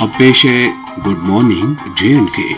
अब पेश है गुड मॉर्निंग J&K।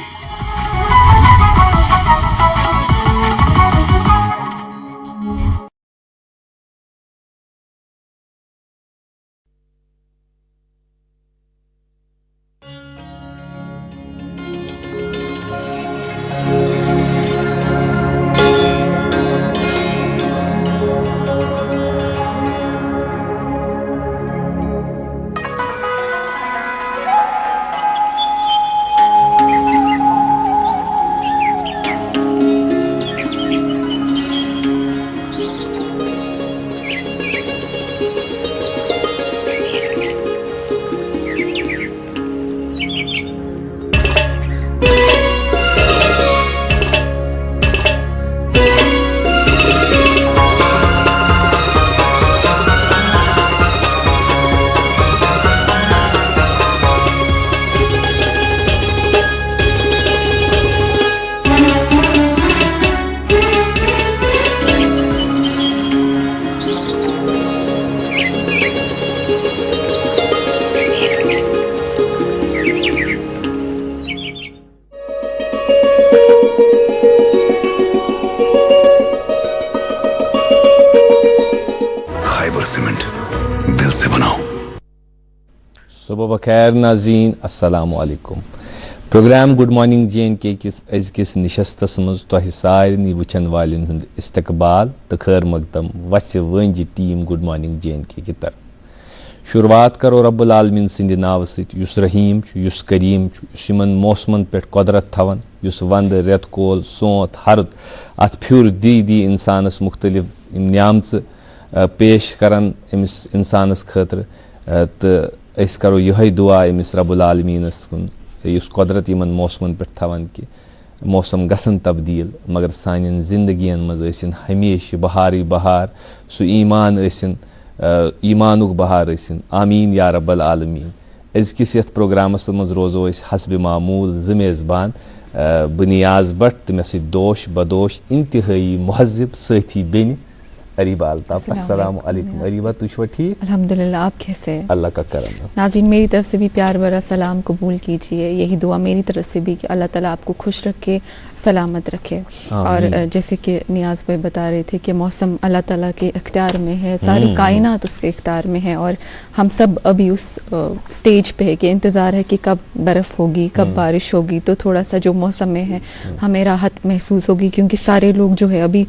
सुबह बखैर नाज़रीन, अस्सलामु अलैकुम। प्रोग्राम गुड मॉर्निंग J&K किस अजकिस निशस्तस मज तोह सारनी वुचन वालिन हुंद इस्तकबाल तो खैर मकदम वस वंज टीम गुड मॉर्निंग J&K की तरफ। शुरुआत करो रब्बुल आलमीन सिंद नाव सत युस रहीम युस करीम युस यमन मौसमन पे कुदरत थवन युस वंद रेत कोल सोत हरद अत फ्युर दी इंसानस मुख्तलिफ नियामत पेश करन अमिस इंसानस खतर तो अस करो यही दुआ अमिस रब्बुल आलमीनस कुन युस कुदरत यमन मौसमन पे थवन कि मौसम गसन तब्दील मगर सान जिंदगियन मज ٲسِن हमेशा बहारी बहार सु ईमान ٲسِن ईमानुक बहार ٲسِن आमीन या रब्बल आलमीन। अजकिस यथ प्रोग्रामस मज रोजो अस हस्ब मामूल ज मेज़बान बह नियाज भट्ट तो मे सत दोश बदोश इंतहाई मुहज़्ज़िब साथी बेन अरीबा अल्ताफ। अस्सलामु अलैकुम अरीबा, तुम छो ठीक? अल्हम्दुलिल्लाह, आप कैसे हैं? अल्लाह का करम। नाज़रीन, मेरी तरफ से भी प्यार भरा सलाम कबूल कीजिए। यही दुआ मेरी तरफ से भी कि अल्लाह ताला आपको खुश रखे, सलामत रखे। और जैसे कि नियाज भाई बता रहे थे कि मौसम अल्लाह ताला के इख्तियार में है, सारी कायनात उसके इख्तियार में है और हम सब अभी उस स्टेज पे है कि इंतज़ार है कि कब बर्फ़ होगी, कब बारिश होगी, तो थोड़ा सा जो मौसम में है हमें राहत महसूस होगी, क्योंकि सारे लोग जो है अभी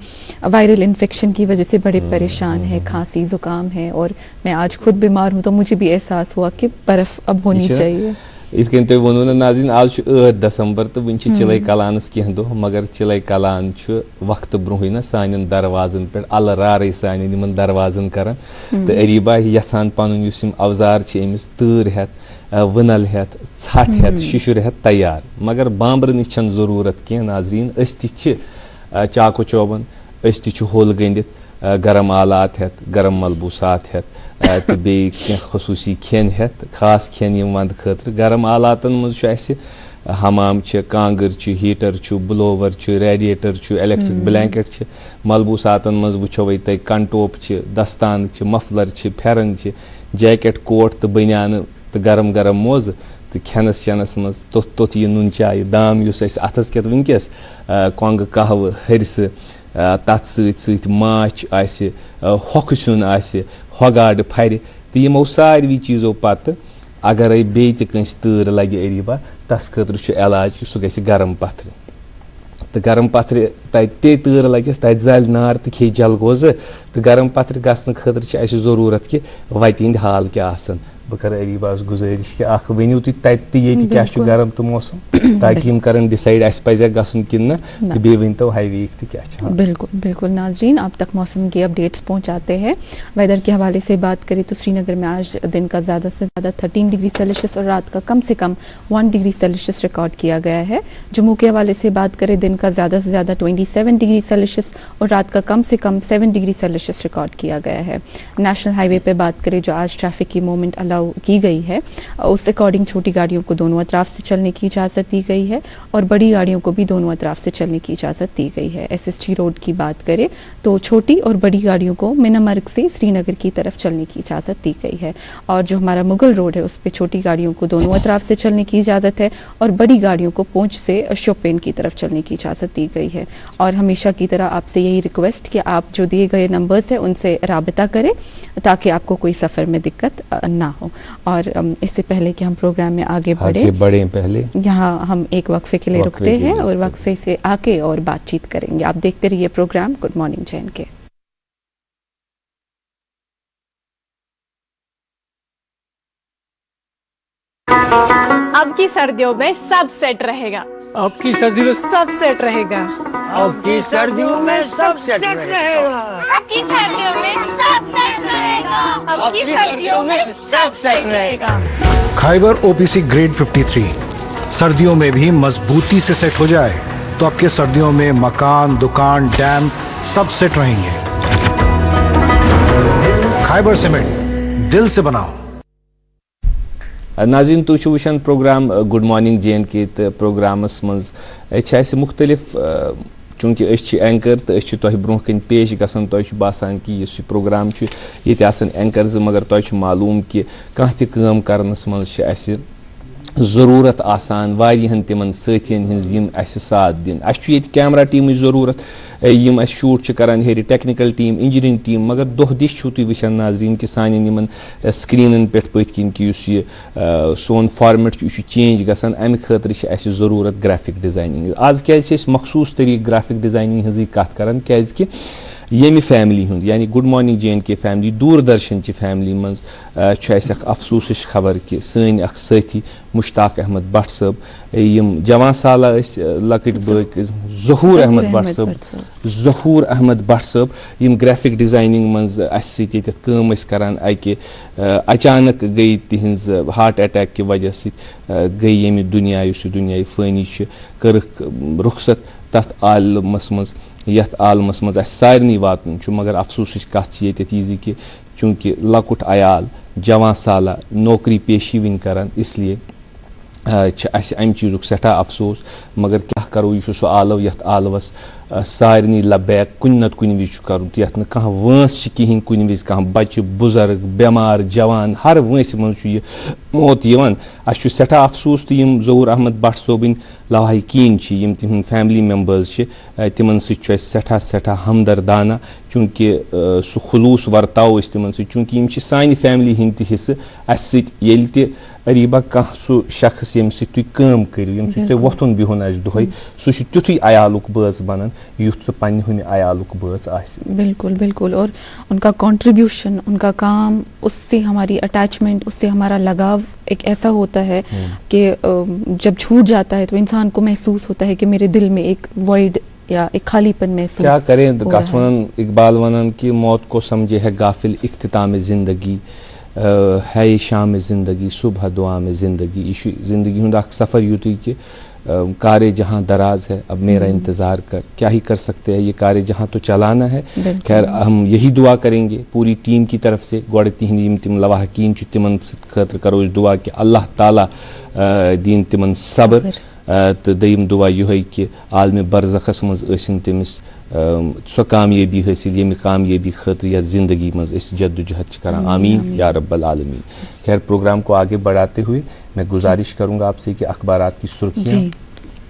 वायरल इन्फेक्शन की वजह से बड़े परेशान है, खांसी ज़ुकाम है। और मैं आज खुद बीमार हूँ तो मुझे भी एहसास हुआ कि बर्फ़ अब होनी चाहिए। इस वो नाज़रीन आज 8 दिसंबर तो वन चिले कलानस कह दह मगर चिले कलान वक्त ब्रोह ना सान दरवाजन पे अल रारे सान दरवाजन कर तो अरीबा यसान पन अवजार अमिस तूर हेत वनल हेत छठ हेत शिशुर हेत तैयार, मगर बांबर जरूरत कह नाज़रीन अस चाको चौबन अस होल गंडित गरम आलात हेत गरम मलबूसात हेत तो बे खसूसी खेन हेत खास खेन वंद खतर गरम आलातन मज हमाम कांगर heater blower radiator electric blanket मलबूसातन मज वो तुम कंटोप दस्तान मफलर फेरन जैकेट कोट तो बनियान तो गरम गरम मोज तो खेनस चेनस मज तोत यह नुन चाय दाम अथस के वनकस कोंग कहव हरस तथ सत माछ होक सुन होगाड़ फर तो यमो सारवी चीज़ों पत अगर बे तूर लगे अरीबा तस खतर इलाज कि सह ग गरम पथर तो गरम पथर ते तूर लगस तत जल नार तो खे जलगोज तो गरम पथर गसन खतर जरूरत कि वत हंद हाल क्या बह कर अरीबास गुजारिश कि वनु तुम क्या गरम तो मौसम ताकि हम कर डिसाइड अस पज़ गसन कि तो बे वन तो हाई वीक तो क्या। बिल्कुल बिल्कुल नाज़रीन, आप तक मौसम की अपडेट्स पहुंचाते हैं। वेदर के हवाले से बात करें तो श्रीनगर में आज दिन का ज़्यादा से ज़्यादा 13 डिग्री सेल्सियस और रात का कम से कम 1 डिग्री सेल्सियस रिकॉर्ड किया गया है। जम्मू के हवाले से बात करें दिन का ज़्यादा से ज़्यादा 27 डिग्री सेल्सियस और रात का कम से कम 7 डिग्री सेल्सियस रिकॉर्ड किया गया है। नेशनल हाईवे पर बात करें जो आज ट्रैफिक की मूवमेंट अलाउ अलाउ की गई है उस अकॉर्डिंग छोटी गाड़ियों को दोनों अतराफ से चलने की इजाज़त दी गई है और बड़ी गाड़ियों को भी दोनों अतराफ से चलने की इजाज़त दी गई है। SST रोड की बात करें तो छोटी और बड़ी गाड़ियों को मिनामर्ग से श्रीनगर की तरफ चलने की इजाज़त दी गई है और जो हमारा मुगल रोड है उस पर छोटी गाड़ियों को दोनों अतराफ से चलने की इजाज़त है और बड़ी गाड़ियों को पूंछ से शोपिन की तरफ चलने की इजाज़त दी गई है। और हमेशा की तरह आपसे यही रिक्वेस्ट कि आप जो दिए गए नंबर्स हैं उनसे राबिता करें ताकि आपको कोई सफ़र में दिक्कत ना हो। और इससे पहले कि हम प्रोग्राम में आगे बढ़े पहले यहाँ हम एक वक्फे के लिए रुकते हैं और वक्फे से आके और बातचीत करेंगे। आप देखते रहिए प्रोग्राम गुड मॉर्निंग JNK। अब की सर्दियों में सब सेट रहेगा। अब की सर्दियों में सब सेट रहेगा। अब की सर्दियों में सब सेट रहेगा। अब की सर्दियों में सब सेट रहेगा। अब की सर्दियों में सब सेट रहेगा। खाइबर OPC ग्रेड 53 सर्दियों में भी मजबूती से सेट हो जाए तो आपके सर्दियों में मकान, दुकान, डैम सब सेट रहेंगे। खाइबर सीमेंट दिल से बनाओ। नाज़रीन तुम वुचान प्रोग्राम गुड मॉर्निंग JNK तो प्रोग्रामस मज मुख्तलिफ चूँकि एंकर तो तुह ब्रोह कन पेश गसान तुह बासान कि इस प्रोग्राम ये एंकर मगर तुह मालूम कि कह तम करनस मज ज़रूरत आसान वारियन तिमन साथियन हिंज यम अस साथ दिन ये कैमरा टीम ज़रूरत यम शूट करान हेरी टेक्निकल टीम इंजीनियरिंग टीम मगर दोह दिश तुम वुचान नाजरीन कि सान स्क्रीन पे पत किन कि सोन फॉर्मेट यह चेंज गसान अमि खतर ज़रूरत ग्राफिक डिज़ाइनिंग आज क्या मखसूस तरीक ग्राफिक डिज़ाइनिंग हज कत करान क्या येमि फैमिली हुंद यानी good morning JNK family Doordarshan ची फैमिली मज अफसोस खबर कि सन साथी मुश्ताक अहमद भट्ट साहब यम जवान साला लकट बक ज़हूर अहमद भट्ट साहब यम ग्राफिक डिज़ाइनिंग मज कम करान अकि अचानक गई तिहंज हार्ट अटैक कि वजह से गई येमि दुनिया फ़ानी कर्क रुखसत तथ आलमस मज यथ आलमस मज सारे वातन मगर अफसोस कत ये कि चूँकि लकुट अयाल जवान साला नौकरी पेशी वन करान इसलिए अम चीज़ुक सठा अफसोस मगर क्या करो यह सह आलव यथ आलवस सारे लबैक कुन नत कुन विज कर यथ न कह वंस कहें कुन विज कह बच्चे बुजुर्ग बेमार जवान हर वंस मज मौत यवान सठा अफसोस तो यम ज़हूर अहमद भट्ट सोबिन लवाहिकीन यम तिहंद फैमिली मेम्बर्स तिमन सठा हमदर्दाना चूँकि सह खुलूस वर्ताव तिमन चूँकि यम सानि फैमिली हिंद हिस्से अस अरीबा कह सह शख्स यम तुम कम करो यम तुम वोथुन बिहुन दुहै सह तिथुय अयालुक बाज बनन युथ सह पन्ने अयालुक बाज आसि। बिल्कुल बिल्कुल और उनका कंट्रीब्यूशन उनका काम उससे हमारी अटैचमेंट उससे हमारा लगाव एक ऐसा होता है कि जब छूट जाता है तो इंसान को महसूस होता है कि मेरे दिल में एक वॉइड या एक खालीपन महसूस क्या करें वनन इकबाल वनन कि मौत को समझे है गाफिल इख्तिताम ज़िंदगी है ये शाम ज़िंदगी सुबह दुआ में ज़िंदगी ये ज़िंदगी हूँ सफ़र यूँ कि कारे जहाँ दराज है अब मेरा इंतज़ार कर क्या ही कर सकते हैं ये कारे जहाँ तो चलाना है। खैर हम यही दुआ करेंगे पूरी टीम की तरफ से गोड़ तिहंद तिम लवाहकीन तिमन खतर करो दुआ कि अल्लाह ताला दीन तिमन सब्र तो दयम दुआ यह कि आलम बरज़खस मज तमिस सो कामयाबी हासिल ये कामयाबी खतर या ज़िंदगी मज जद्दोजहद करान आमीन या रब्बल आलमीन। खैर प्रोग्राम को आगे बढ़ाते हुए मैं गुजारिश करूँगा आपसे कि अखबारात की सुर्खियाँ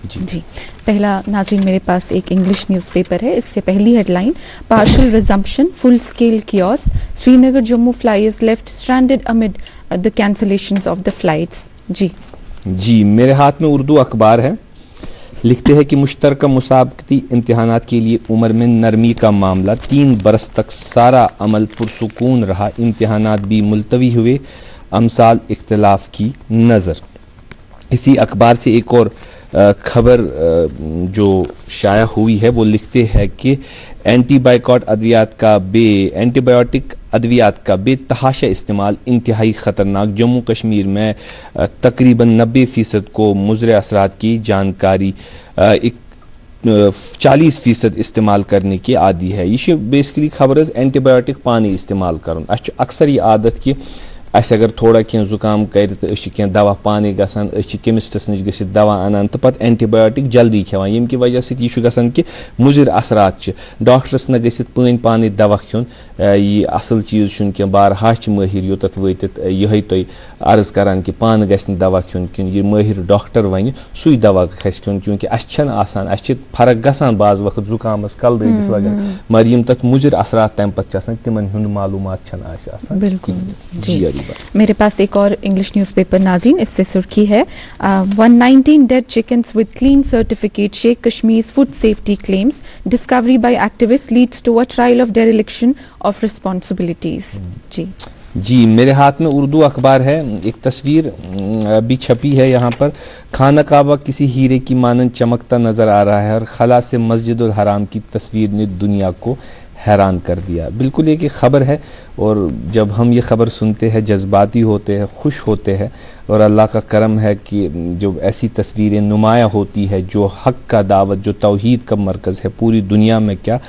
जी पहला नाज़रीन मेरे पास एक इंग्लिश न्यूज़पेपर है। इससे पहली headline partial resumption full scale कियोस Srinagar Jammu flights left stranded amid the cancellations of the flights. जी मेरे हाथ में उर्दू अखबार है। लिखते हैं कि मुश्तरका मुसाबकती इम्तिहानात के लिए उम्र में नरमी का मामला 3 बरस तक सारा अमल पुरसुकून रहा इम्तिहानात भी मुलतवी हुए अमसाल इख्तिलाफ की नज़र। इसी अखबार से एक और खबर जो शाया हुई है वो लिखते हैं कि एंटीबायोटिक अद्वियात का बेतहाशा इस्तेमाल इंतहाई ख़तरनाक जम्मू कश्मीर में तकरीबन 90% को मुज़र असरात की जानकारी 40% इस्तेमाल करने की आदि है। ये बेसिकली खबर एंटीबायोटिक पानी इस्तेमाल कर अक्सर ये आदत कि अस अगर थोड़ा कह जुकाम कर तो दवा पाने गसान केमिस्टस नश गसित दवा अनान तो पत एंटीबायोटिक जल्दी खेवान यम कि वजह सत यह गसान कि मुजिर असरात डॉक्टरस न गसित पानी पानी दवा खेन यह असल चीज कह बारहा माहिर योत वतित यह तुम अर्ज करान कि पान गि दवा खेन कि यह माहिर डॉक्टर वन सू दवा खस खेन क्योंकि अस फर्क गसान बाज वक्त जुकामस कल ददिस वगैरह मगर यम तथ मुजिर असरात तम पे तिमन हुंद मालूमात बिल्कुल जी। मेरे पास एक और इंग्लिश न्यूज़पेपर नाज़रीन, इससे सुर्खी है 119 dead chickens with clean certificate शेक Kashmir food safety claims discovery by activist leads to a trial of dereliction of responsibilities. जी मेरे हाथ में उर्दू अखबार है, एक तस्वीर भी छपी है यहाँ पर। खाना काबा किसी हीरे की मानंद चमकता नजर आ रहा है और खला से मस्जिदुल हराम की तस्वीर ने दुनिया को हैरान कर दिया। बिल्कुल एक खबर है और जब हम ये ख़बर सुनते हैं जज्बाती होते हैं, खुश होते हैं और अल्लाह का करम है कि जो ऐसी तस्वीरें नुमाया होती है जो हक़ का दावत, जो तौहीद का मरकज़ है पूरी दुनिया में, क्या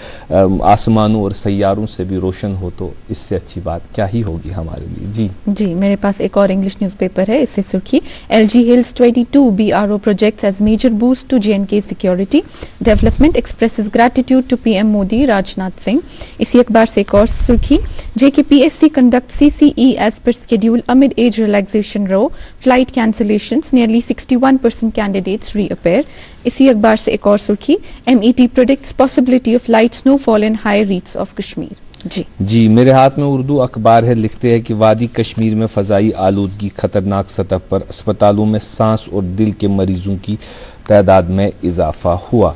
आसमानों और सैयारों से भी रोशन हो, तो इससे अच्छी बात क्या ही होगी हमारे लिए। जी मेरे पास एक और इंग्लिश न्यूज़पेपर है, इससे सुर्खी LG Hills 22 BRO projects as major boost to J&K security development expresses gratitude to PM Modi, Rajnath Singh. इसी अखबार से एक और सुर्खी JKPSC conducts CCE as per schedule amid age relaxation row, flight cancellations, nearly 61% candidates reappear। इसी अखबार से एक और सुर्खी MET predicts possibility of light snowfall in high reaches of Kashmir। जी मेरे हाथ में उर्दू अखबार है, लिखते हैं कि वादी कश्मीर में फ़ज़ाई आलूदगी खतरनाक सतह पर, अस्पतालों में सांस और दिल के मरीजों की तादाद में इजाफा हुआ।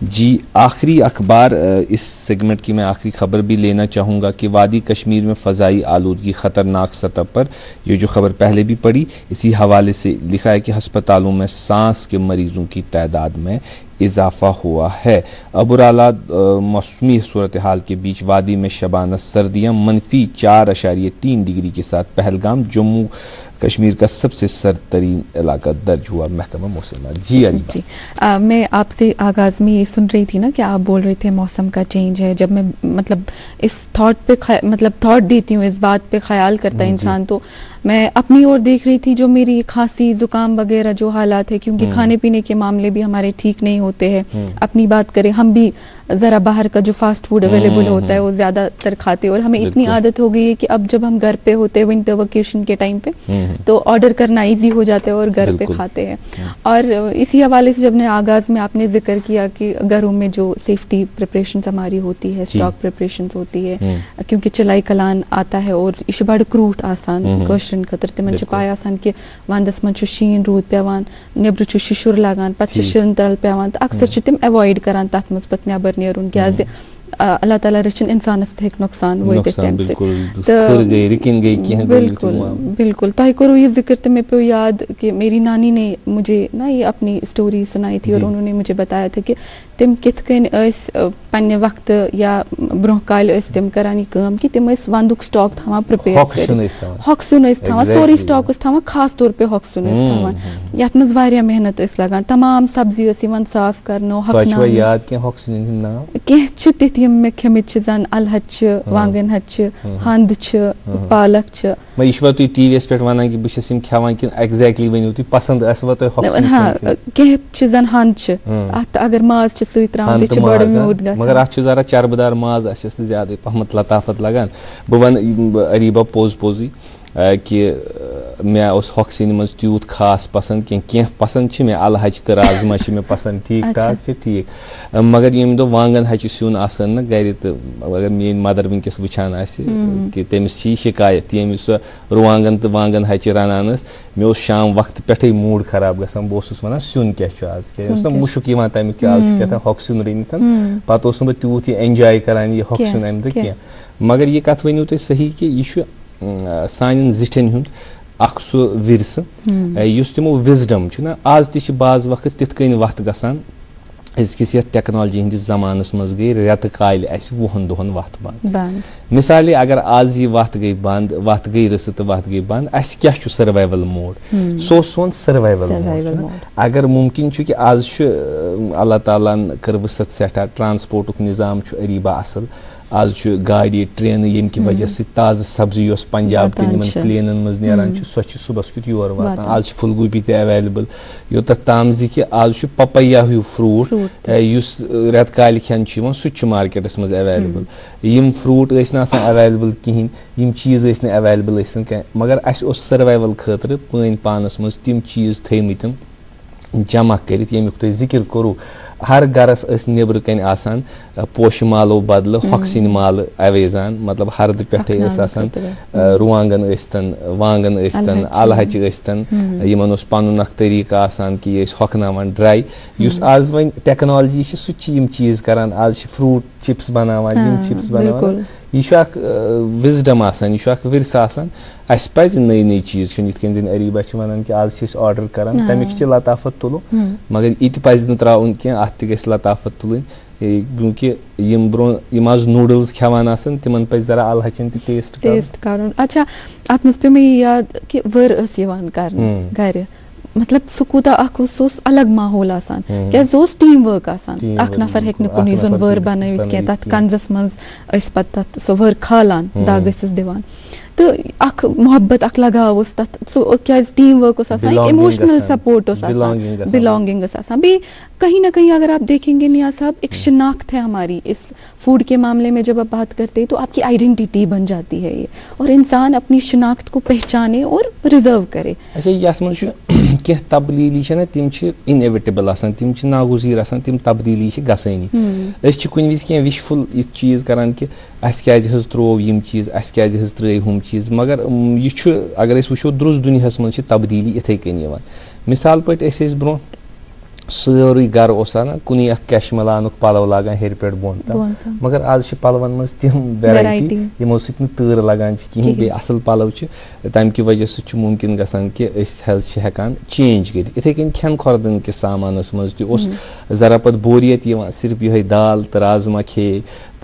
जी आखिरी अखबार, इस सेगमेंट की मैं आखिरी खबर भी लेना चाहूँगा कि वादी कश्मीर में फ़ज़ाई आलूदगी ख़तरनाक सतह पर, ये जो खबर पहले भी पढ़ी, इसी हवाले से लिखा है कि अस्पतालों में सांस के मरीजों की तादाद में इजाफा हुआ है। अबुराला मौसमी सूरत हाल के बीच वादी में शबाना सर्दियाँ -4.3 डिग्री के साथ पहलगाम जम्मू कश्मीर का सबसे सर्द तरीन इलाका दर्ज हुआ, महकमा मौसम। जी मैं आपसे आगाज़ में ये सुन रही थी ना कि आप बोल रहे थे मौसम का चेंज है। जब मैं मतलब इस थॉट पे थॉट देती हूँ, इस बात पे ख्याल करता है इंसान, तो मैं अपनी ओर देख रही थी जो मेरी खांसी जुकाम वगैरह जो हालात है, क्योंकि खाने पीने के मामले भी हमारे ठीक नहीं होते हैं। अपनी बात करें, हम भी ज़रा बाहर का जो फास्ट फूड अवेलेबल होता है वो ज़्यादातर खाते हैं और हमें इतनी आदत हो गई है कि अब जब हम घर पे होते हैं विंटर वेकेशन के टाइम पे तो ऑर्डर करना इजी हो जाता है और घर पे खाते हैं। और इसी हवाले से जब ने आगाज़ में आपने जिक्र किया कि घरों में जो सेफ्टी प्रिपरेशन हमारी होती है, स्टॉक प्रिपरेशन होती है, क्योंकि चलाई कलान आता है और यह बड़ क्रूट आसान कशरन खतर तिमन पाय आसान कि वंदस मन शीन रूद पेवान, नेब्र शिशुर लगान, पत शिरन तरल पेवान, तो अक्सर तिम अवॉइड करान तथ मज पत नेबर नेरुन क्या अल्लाह ताला रचन इंसानस थे नुकसान वोत तम से। बिल्कुल तह करो ये जिक्र तो मैं पे याद कि मेरी नानी ने मुझे ना ये अपनी स्टोरी सुनाई थी और उन्होंने मुझे बताया था कि तिम कित कन पन्ने वक्त या ब्रोह काल तिम करान यह काम कि तिम वंदुक स्टॉक थवा प्रिपेयर हॉक्सुन थवा सोरी स्टॉक थवा, खास तौर पे हॉक्सुन थवा यथ मज वारिया मेहनत लगान, तमाम सब्जी साफ करनो कह मे खेमित जन अलहच वांगन हच हंद पालक यह टीवीएस पे वन कि बहुत खेवान कि एग्जैक्टली वनो तुम पसंद हाँ कह जन हंद अगर माज सत्रान बड़ म्यूट मगर अत जरा चरबदार माज अस ज्यादा पहमत लताफत लगान। बह वन अरीबा पोज पोजी कि मे हॉक्सिन मज तूत खास पसंद कह पसंद मे अलहच तो राजमा मे पसंद ठीक ठाक ठीक, मगर यम दो वांगन हच सून आसान न गर, तो अगर मेन मदर वनकस वुचान कि तमिस शिकायत यम सो रुवांगन तो वांगन हच रनान, मे शाम वक्त पे मूड खराब गसान, बह वन सून क्या आज क्या मुशुक तमिक आज हॉक्सिन रनित, पे बह तूत यह एंजॉय करान यह हॉक्सिन अम दह कह। मगर यह कथ वनो तुम सही कि यह सान जिठन हुंद अख सु विरस युस तिमो विजडम ना आज ति बाज वक्त तिथ कन वत गसान अजकिस टेक्नोलॉजी हंदिस जमानस मज गई रेत काल 20 दोहन वत बंद। मिसाल अगर आज यह वत गई बंद, वत गई रस तो वत गई बंद, अस क्या सर्वाइवल मोड, सो सोन सर्वाइवल मोड। अगर मुमकिन कि आज अल्लाह ताला कर वसत सठा ट्रांसपोर्ट निज़ाम अरीबा असल, आज गाड़ी ट्रेन येम की वजह से ताज़ा सब्जी योस पंजाब के प्लेनन मज नेरान सो सुबह कुत योर वातान आज फुल गोभी ते अवेलेबल योत ताम कि आज पपैया हूँ फ्रूट युस रेत काल खेन सह मार्केटस मज अवेलेबल यम फ्रूट अवेलेबल कहें यम चीज़ अवेलेबल मगर अस सर्वाइवल खतर पन पानस मज तम चीज़ थमत जमा कर यमुक तुम जिक्र करो हर गरस नबर कन आसान पोश मालो बदल हॉक्सिन माल अवेजान मतलब हरद पे रुवांगन यस्तन वांगन यस्तन अलहच यस्तन यमन पन तरीक आसान कि हॉकनावान ड्राई युस आज वन टेक्नोलॉजी सह चीज़ करान आज फ्रूट चिप्स बनावान चिप्स बनावान यह विजडम आसान यह विरस आसान अस पज नई नई चीज़ ये अरीबा वन कि आज ऑर्डर करान तमिक लताफत तुलो मगर इत पज न त्राउन कह अत गस लताफत तुलन क्योंकि यम ब्रो यम आज नूडल्स खेवान तिमन पे जरा अलहचन टेस्ट कर अच्छा अत मज पे मे याद कि वर कर गर मतलब सह कूता अलग माहौल आसान क्या टीम वर्क आसान अख नफर हेक कुन जोन वर बनवित कह तथ कंजस मज पत सह वर खालान दाग दिवान तो अख मोहब्बत अख लगाव तथ क्या team work emotional support belonging बे कहीं ना कहीं अगर आप देखेंगे नियाज साहब एक शिनाख्त है हमारी इस फूड के मामले में जब आप बात करते हैं तो आपकी आइडेंटिटी बन जाती है ये और इंसान अपनी शिनाख्त को पहचाने और रिजर्व करे। अच्छा ये मज कह तब्दीली तम इनएविटेबल तम नागुजीर तम तब्दीली गसानी कुन विज कह विशफुल यह चीज़ करान कि अस क्या त्रो यम चीज़ अस क्या त्रे हम चीज़ मगर यह अगर वो द्रुस दुनियास मज तब्दीली इथे कन मिसाल पे ब्रो सारे गर ना कुन कैशमलान पलव लागान हेर पे बोन तम मगर आज पलवन मज तम वेराइटी यमो सह तर लगान कहें बे असल पलव तम कि वजह सह मुमकिन गसान कि हेकान चेंज कर इथे कन खेन खुर्दन के सामानस मज जरा पत बोरियत सिर्फ यह दाल तो राजमा खे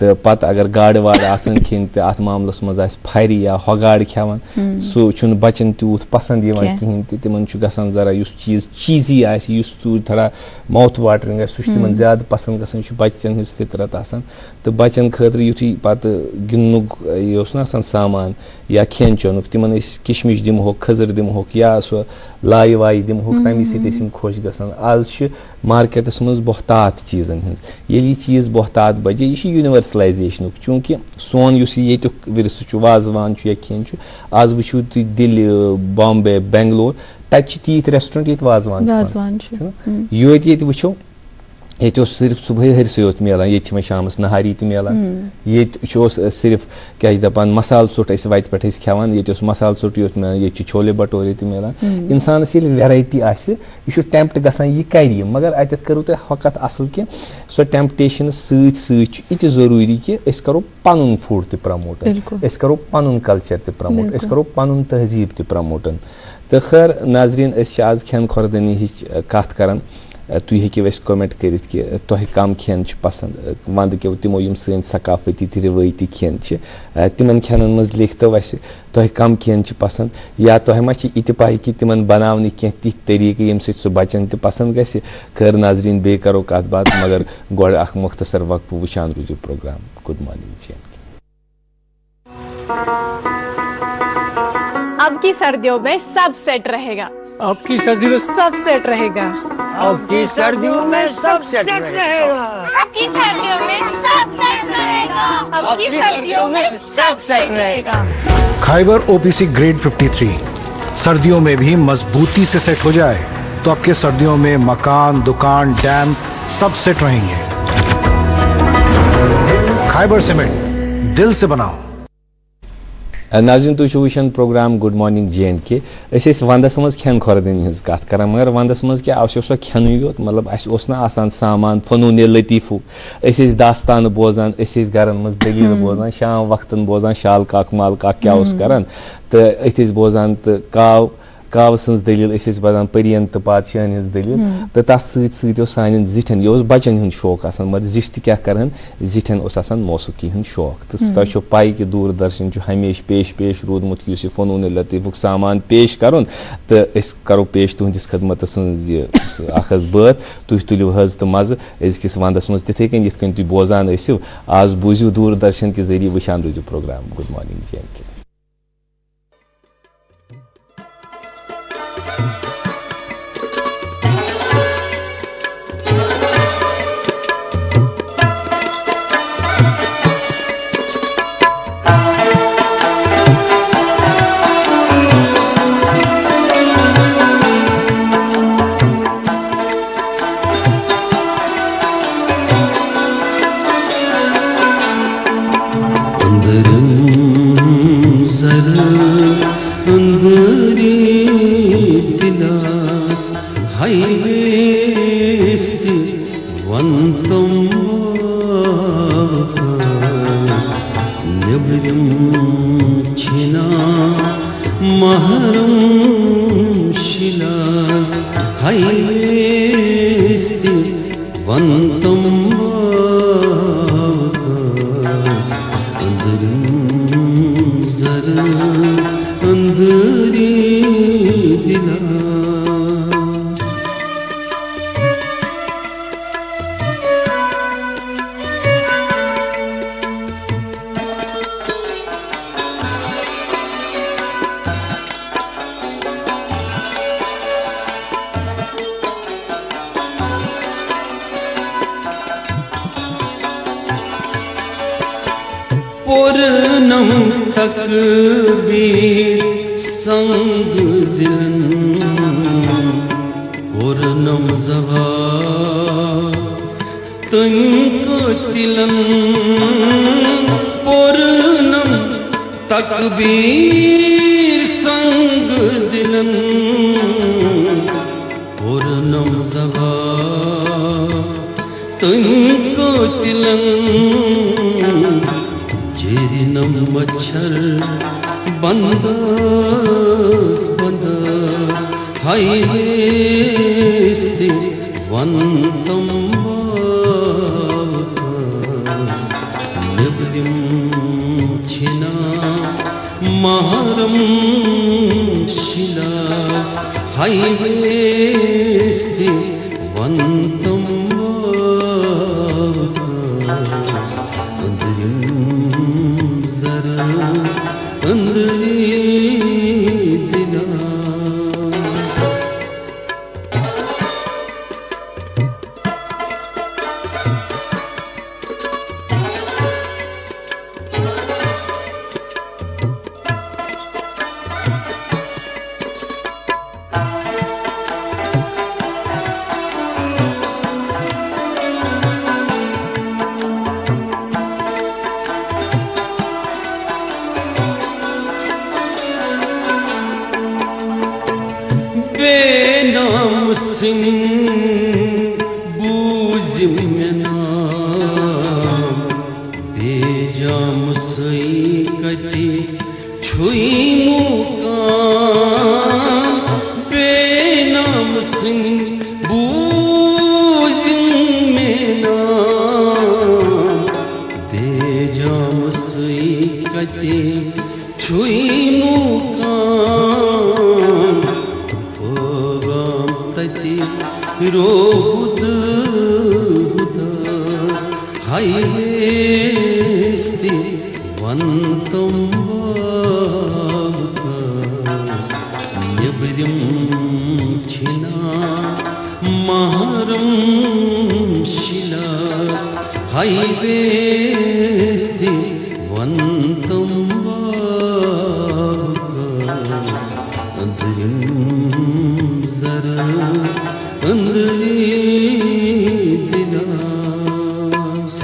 तो पत अगर गाड़ वाड़ आसन खेन तो अत मामलस मज फर या हो गाड़ खेवान सह बचन तूत पसंद कहें तिमन गसान जरा चीज़ चीज़ी थोड़ा माउथ वाटरिंग सह तिमन ज़्यादा पसंद गसान बच्चन हज फितरत आसान तो बच्चन खतर युथी पत गिंदनुक यह सामान या खेन चेनुक तिमन किशमिश दिमहोक खजर दिमहोक या सह लाई वाई दिमहोक तमी सम खुश गसान आज मार्केटस मज बहुतात चीज़न हज ये चीज़ बहुतात बजे यह यूनिवर्सलाइजेशन चूँकि सोन ये विरस वाजवान या खेन आज वो दिल्ली बॉम्बे बेंगलोर तत तीत रेस्टोरेंट ये वाजवान ये वो ये सिर्फ सुबह हरसे योत मिलान ये शामस नहारी मिलान ये सिर्फ क्या दपान मसाल ोट वत पे खेवान ये मसाल ोट योत मिलान ये छोले भटोरे मिलान इंसानस ये वेराइटी यह टेम्प्ट गसान यह कर मगर अत करो तुम हकत असल कि सो टेम्पटेशन सत जरूरी कि करो पन फूड त प्रमोट करो पन कल्चर त प्रमोट करो पन तहजीब त प्रमोटन तो खैर नाजरीन आज खेन खुर्दनी कत करान तुम हेकिव कमेंट कर तुह कम खेन पसंद वंद के तमो यम सन सकाफती तो रिवायती खेन तिमन खेनन मज लिखतो तुह कम खेन पसंद या तुह मा इत पाई कि तिमन बनावन कह ति तरीक यम सह बचन त पसंद गस खैर नाजरीन बे करो कत बात मगर गोड़ अख मुख्तसर वक्फ वुचान रूजू प्रोग्राम गुड मॉर्निंग जी। अब की सर्दियों में सब सेट रहेगा। अब की सर्दियों में सब सेट रहेगा। अब की सर्दियों में सब सेट रहेगा। अब की सर्दियों में सब सेट रहेगा। अब की सर्दियों में सब सेट रहेगा। खाइबर ओपीसी ग्रेड 53 सर्दियों में भी मजबूती से सेट हो जाए तो आपके सर्दियों में मकान, दुकान, डैम सब सेट रहेंगे। खाइबर सीमेंट दिल से बनाओ। नाज़रीन तुम वुचान प्रोग्राम गुड मॉर्निंग JNK वंदस मज खेन खुर्दनी हज कत कर मगर वंदस मज क्या खेन योत मतलब आसान सामान फनून लतीफ़ू दास्तान बोजान गरन मज दलील बोजान शाम वक्तन बोजान शाल काक माल काक क्या करान तो बोजान तो काव काव सन्स दलील बदान परियन तो पातशाहन हज दलील तो तथ सत सान जिठन यह बचन हूं शौक आसान मगर जिठ क्या कर जिठन मौसीकी हूं शौक तो तह पाई कि दूरदर्शन हमेशा पेश पेश रूदमुत कि फ़नून लतीफ़ुक सामान पेश कर तो करो पेश तुहंदिस खदमत बात तुम तुलिव हज तो मज़ अजकिस वंदस मज तिथे कन यथ कन तुम बोजान आज बूझिव दूरदर्शन के जरिए वुचान रोजु प्रोग्राम गुड मॉर्निंग JNK। पूर्णम तकबीर संग दिलन पूर्णम जवा तुमको तिलन पूर्णम तकबीर संग दिलन पूर्णम जवा तुमको तिलन जेरिनम मच्छर बंदस बंदस हाय स्थिर वंतम निब्रिम छिना महरम शिलास हाय स्थिर वंतम बेनाम सिंह बूजिम में नाम बेजाम सई कति छुई मुकाम बेनाम सिंह बूजिम में नाम बेजाम सई कति छुई मुकाम रोद हुदास हाय स्थिर वंतम वावकास निब्रिम छिना महरम शिलास हाय स्थिर वंतम वावकास अंतरिम जरा अंदरी दिलास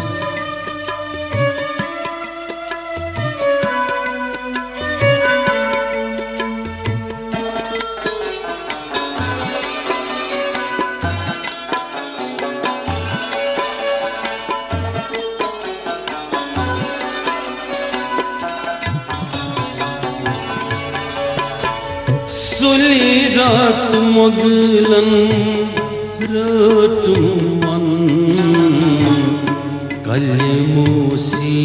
सुली Moglan Ratuman Kalmusika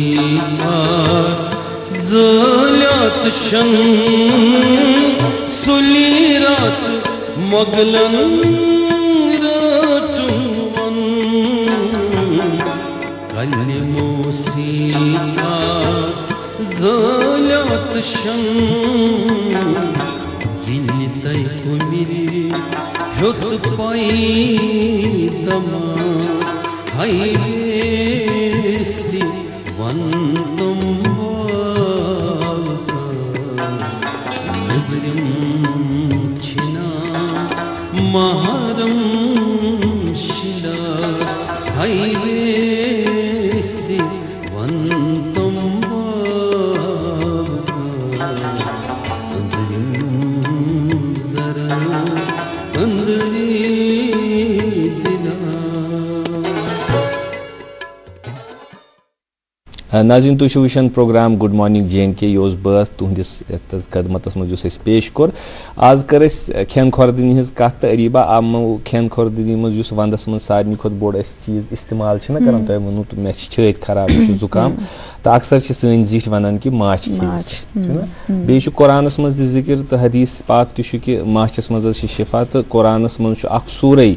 Zalat Shan Sulirat Moglan Ratuman Kalmusika Zalat Shan Yinitay kumiri Hyot pai damas Hayresti vantam valas Nibrim china maharam shilas Hayresti vantam valas नाज़रीन तुम वुचान प्रोग्राम गुड मॉर्निंग JNK यह बस तुहदिस खदमतस मज पेश कोर आज कर खेन खुरदनी हज कत अरीबा आमो खेन खुरदनी मज वंदस मज सारे खुद बोड़ चीज़ इस्तेमाल कर तुम वो मे छत खराब जुकाम तो अक्सर सन जीठ वन कि माछ बे कुरानस मज जिक्र तो हदीस पाक कि माछस मज शिफा तो कुरानस मज सूरे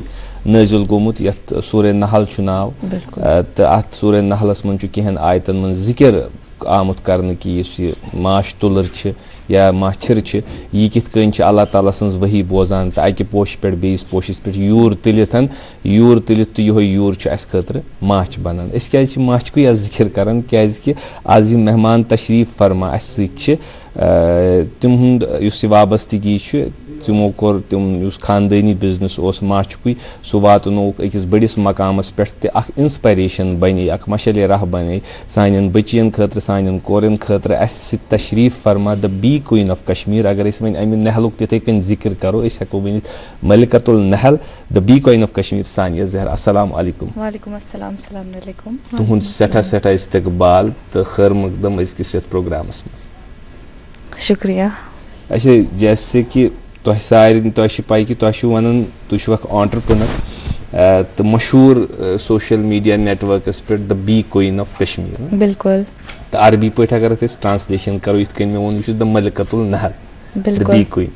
नाजिल गोमुत यथ सूरे नहल नाव तो अत सूरे नहलस मज कहें आयतन मन जिक्र आमुत करने कि यह माछ तुलर या माछर यह कित अल्लाह ताला सन्ज वही बोजान तो अकि पोश पे बेस पोशस पे यूर तुलित तो यो यूर अस खतर माछ बनान अस क्या माछक जिक्र करान क्या आज मेहमान तशरीफ फरमा अस तिहुंद वाबस्तगी तिमो कोर तिम खानदानी बिजनेस माछक सह वातनोक अकिस बड़िस मकामस पे इंस्पायरेशन बने मशल राह बने सान बचियन खतर सान कोरन खतर अस तशरीफ फरमा the bee queen of Kashmir अगर वन अमि नहलुक तिथे कन जिक्र करो हेको वन मलिकतुल नहल the bee queen of Kashmir Sania Zahar अस्सलाम वालेकुम। वालेकुम अस्सलाम सलाम अलैकुम। तुहुंद सठा इस्तकबाल तो खैर मकदम अजकिस प्रोग्रामस मज शुक्रिया। अच्छा जैसे कि तुह सारे तुह पाई कि तुह वन तुह एंटरप्रेन्योर तो मशहूर सोशल मीडिया नेटवर्कस पे the bee queen of Kashmir बिल्कुल तो अरबी पे अगर ट्रांसलेशन करो इत मे वो द मलिकतुल नहल द बी क्वीन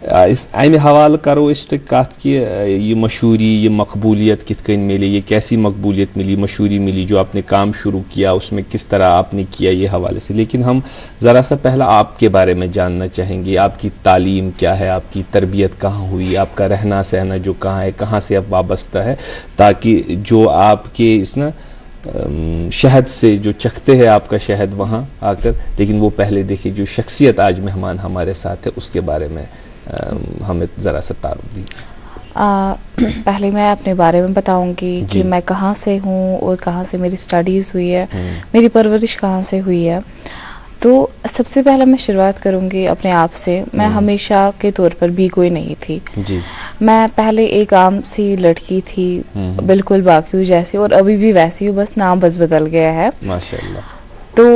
अमि हवाले करो कत कि ये मशहूरी ये मकबूलियत कित मिली ये कैसी मकबूलियत मिली मशहूरी मिली जो आपने काम शुरू किया उसमें किस तरह आपने किया ये हवाले से लेकिन हम ज़रा सा पहला आपके बारे में जानना चाहेंगे आपकी तालीम क्या है आपकी तरबियत कहाँ हुई आपका रहना सहना जो कहाँ है कहाँ से आप वाबस्ता है ताकि जो आपके इस ना शहद से जो चखते हैं आपका शहद वहाँ आकर लेकिन वो पहले देखिए जो शख्सियत आज मेहमान हमारे साथ है उसके बारे में हमें ज़रा सा तारुफ दीजिए। पहले मैं अपने बारे में बताऊंगी कि मैं कहाँ से हूँ और कहाँ से मेरी स्टडीज़ हुई है मेरी परवरिश कहाँ से हुई है। तो सबसे पहले मैं शुरुआत करूंगी अपने आप से। मैं हमेशा के तौर पर भी कोई नहीं थी जी। मैं पहले एक आम सी लड़की थी बिल्कुल बाकी जैसी और अभी भी वैसी हूँ बस नाम बस बदल गया है माशाल्लाह। तो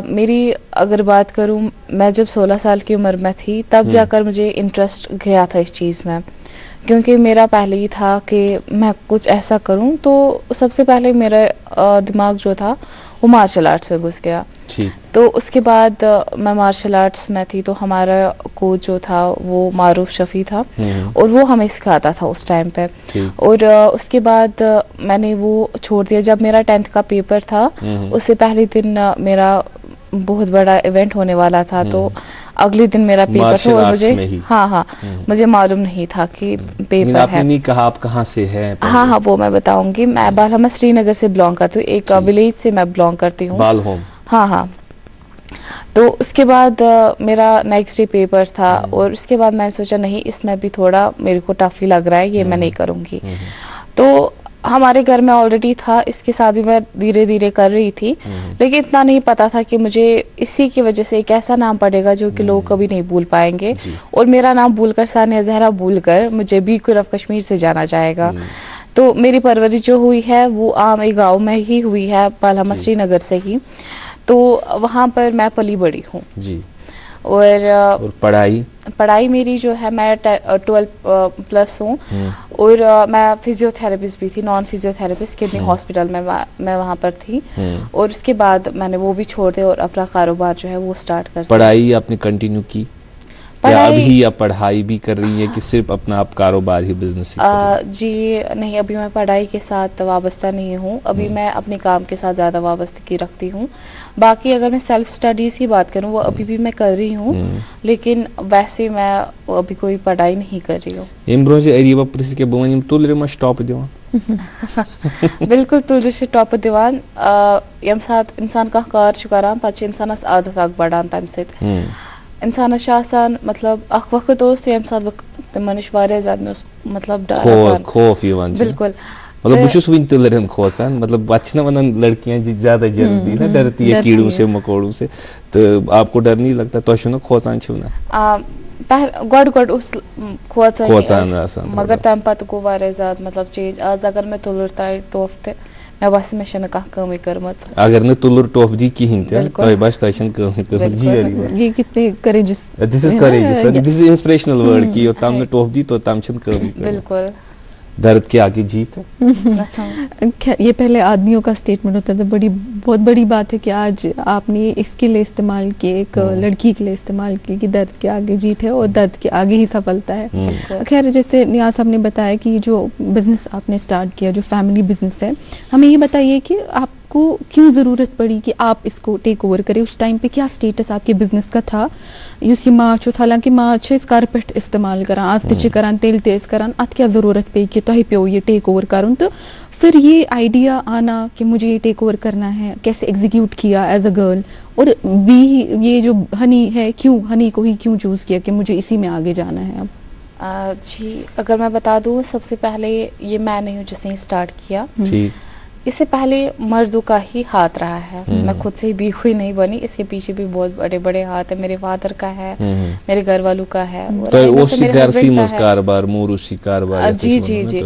मेरी अगर बात करूं मैं जब 16 साल की उम्र में थी तब जाकर मुझे इंटरेस्ट गया था इस चीज़ में क्योंकि मेरा पहले ही था कि मैं कुछ ऐसा करूं। तो सबसे पहले मेरा दिमाग जो था वो मार्शल आर्ट्स में घुस गया। तो उसके बाद मैं मार्शल आर्ट्स में थी तो हमारा कोच जो था वो मारूफ शफ़ी था और वो हमें सिखाता था उस टाइम पे। और उसके बाद मैंने वो छोड़ दिया। जब मेरा 10th का पेपर था उससे पहले दिन मेरा बहुत बड़ा इवेंट होने वाला था तो अगले दिन मेरा पेपर था और मुझे मुझे मालूम नहीं था कि पेपर है। आपने नहीं कहा आप कहाँ से हैं? हाँ वो मैं बताऊंगी। मैं बालहमा श्रीनगर से बिलोंग करती हूँ एक विलेज से मैं बिलोंग करती हूँ। हाँ तो उसके बाद मेरा नेक्स्ट डे पेपर था और उसके बाद मैंने सोचा नहीं इसमें भी थोड़ा मेरे को टफ ही लग रहा है ये मैं नहीं करूँगी। तो हमारे घर में ऑलरेडी था इसके साथ भी मैं धीरे धीरे कर रही थी लेकिन इतना नहीं पता था कि मुझे इसी की वजह से एक ऐसा नाम पड़ेगा जो कि लोग कभी नहीं भूल पाएंगे और मेरा नाम भूलकर सानिया ज़हरा भूलकर मुझे बी क्वीन ऑफ कश्मीर से जाना जाएगा। तो मेरी परवरिश जो हुई है वो आम एक गाँव में ही हुई है बालहमा श्रीनगर से ही। तो वहाँ पर मैं पली बड़ी हूँ। और पढ़ाई मेरी जो है, मैं 12+ हूँ और मैं फिजियोथेरेपिस्ट भी थी, नॉन फिजियोथेरेपिस्ट किडनी हॉस्पिटल में मैं वहाँ पर थी। और उसके बाद मैंने वो भी छोड़ दिया और अपना कारोबार जो है वो स्टार्ट कर दिया। पढ़ाई आपने कंटिन्यू की या अभी आप पढ़ाई भी कर रही है कि सिर्फ अपना आप कारोबार ही, बिजनेस ही? जी नहीं, अभी मैं पढ़ाई के साथ वाबस्ता नहीं हूँ, अभी मैं अपने काम के साथ ज़्यादा वाबस्तगी रखती हूँ। बाकी अगर मैं सेल्फ स्टडीज़ की बात करूँ वो अभी भी मैं कर रही हूँ, लेकिन वैसे मैं अभी कोई पढ़ाई नहीं कर रही हूँ। अम ब्रोह अरीबा प्रिस के बह वन तुलर मा टॉप दिवान? बिल्कुल तुलर टॉप दिवान। यम साथ इंसान कह कार करान पे इंसानस आदत अख बढ़ान तम सत इंसानस मतलब अख वक्त यम साथ तमन नश ज्यादा मतलब खौफ बिल्कुल। मतलब बहुत वन तुलर हंद खोचान, मतलब पे वन लड़कियां ज्यादा जल्दी ना डरती है कीड़ों से मकोड़ों से, तो आपको डर नहीं लगता? तो खोचान गोड खोचान मगर तम पे गो ज्यादा मतलब चेंज। आज अगर मैं तुलर ताई टोफ ते मैं बस मे कह कमी करम, अगर न तुलर टोफ दी कहीं तो बस तो ये कितने courageous, this is courageous, this is inspirational word कि तम न टोफ दी तो तम छन कमी। बिल्कुल, दर्द के आगे जीत है। ये पहले आदमियों का स्टेटमेंट होता था। बहुत बड़ी बात है कि आज आपने इसके लिए इस्तेमाल किए, एक लड़की के लिए इस्तेमाल किए कि दर्द के आगे जीत है और दर्द के आगे ही सफलता है। खैर, जैसे नियाज साहब ने बताया कि जो बिजनेस आपने स्टार्ट किया, जो फैमिली बिजनेस है, हमें ये बताइए कि आपको क्यों ज़रूरत पड़ी कि आप इसको टेक ओवर करें? उस टाइम पे क्या स्टेटस आपके बिजनेस का था? युस ये माच, हालांकि माच कार पे इस्तेमाल करान, आज ते करान, तेल तेज करान, अत क्या ज़रूरत पे कि तुह पे ये टेक ओवर करूँ? तो फिर ये आइडिया आना कि मुझे ये टेक ओवर करना है, कैसे एग्जीक्यूट किया एज अ गर्ल? और भी ये जो हनी है, क्यों हनी को ही क्यों चूज़ किया कि मुझे इसी में आगे जाना है? अब जी अगर मैं बता दूँ, सबसे पहले ये मैं नहीं हूँ जिसने स्टार्ट किया, इससे पहले मर्दों का ही हाथ रहा है। मैं खुद से ही बीख हुई नहीं बनी, इसके पीछे भी बहुत बड़े बड़े हाथ है। मेरे फादर का है, मेरे घर वालों का है, जी जी जी।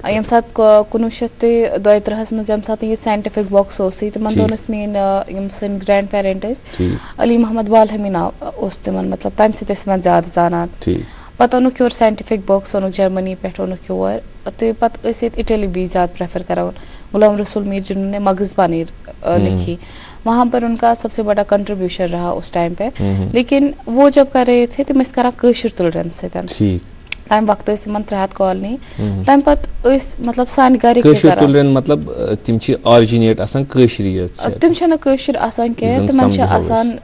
यम साथ 1932 मज यम साथ ये साइंटिफिक बॉक्स ओसी तमन दोनस मेन यम सन ग्रैंड पेरेंट्स अली मोहम्मद वालहमी नाव ओस तमन, मतलब तम से तमन ज्यादा जानान। पता ओनुक योर साइंटिफिक बॉक्स ओनुक जर्मनी पे ओनुक योर, तो पत इटली भी ज़्यादा प्रेफर करान। गुलाम रसूल मीर जिन्होंने मगज़ पानीर लिखी, वहाँ पर उनका सबसे बड़ा कंट्रीब्यूशन रहा उस टाइम पे। लेकिन वो जब कर रहे थे तो मैं करा कशर तुलरन से तम वक्त त्रेहत कॉलनी तम पे मतलब सान घर मतलब तिम ऑरिजिनेट आसान कशरी, तिम कशर आसान कह, तिमन आसान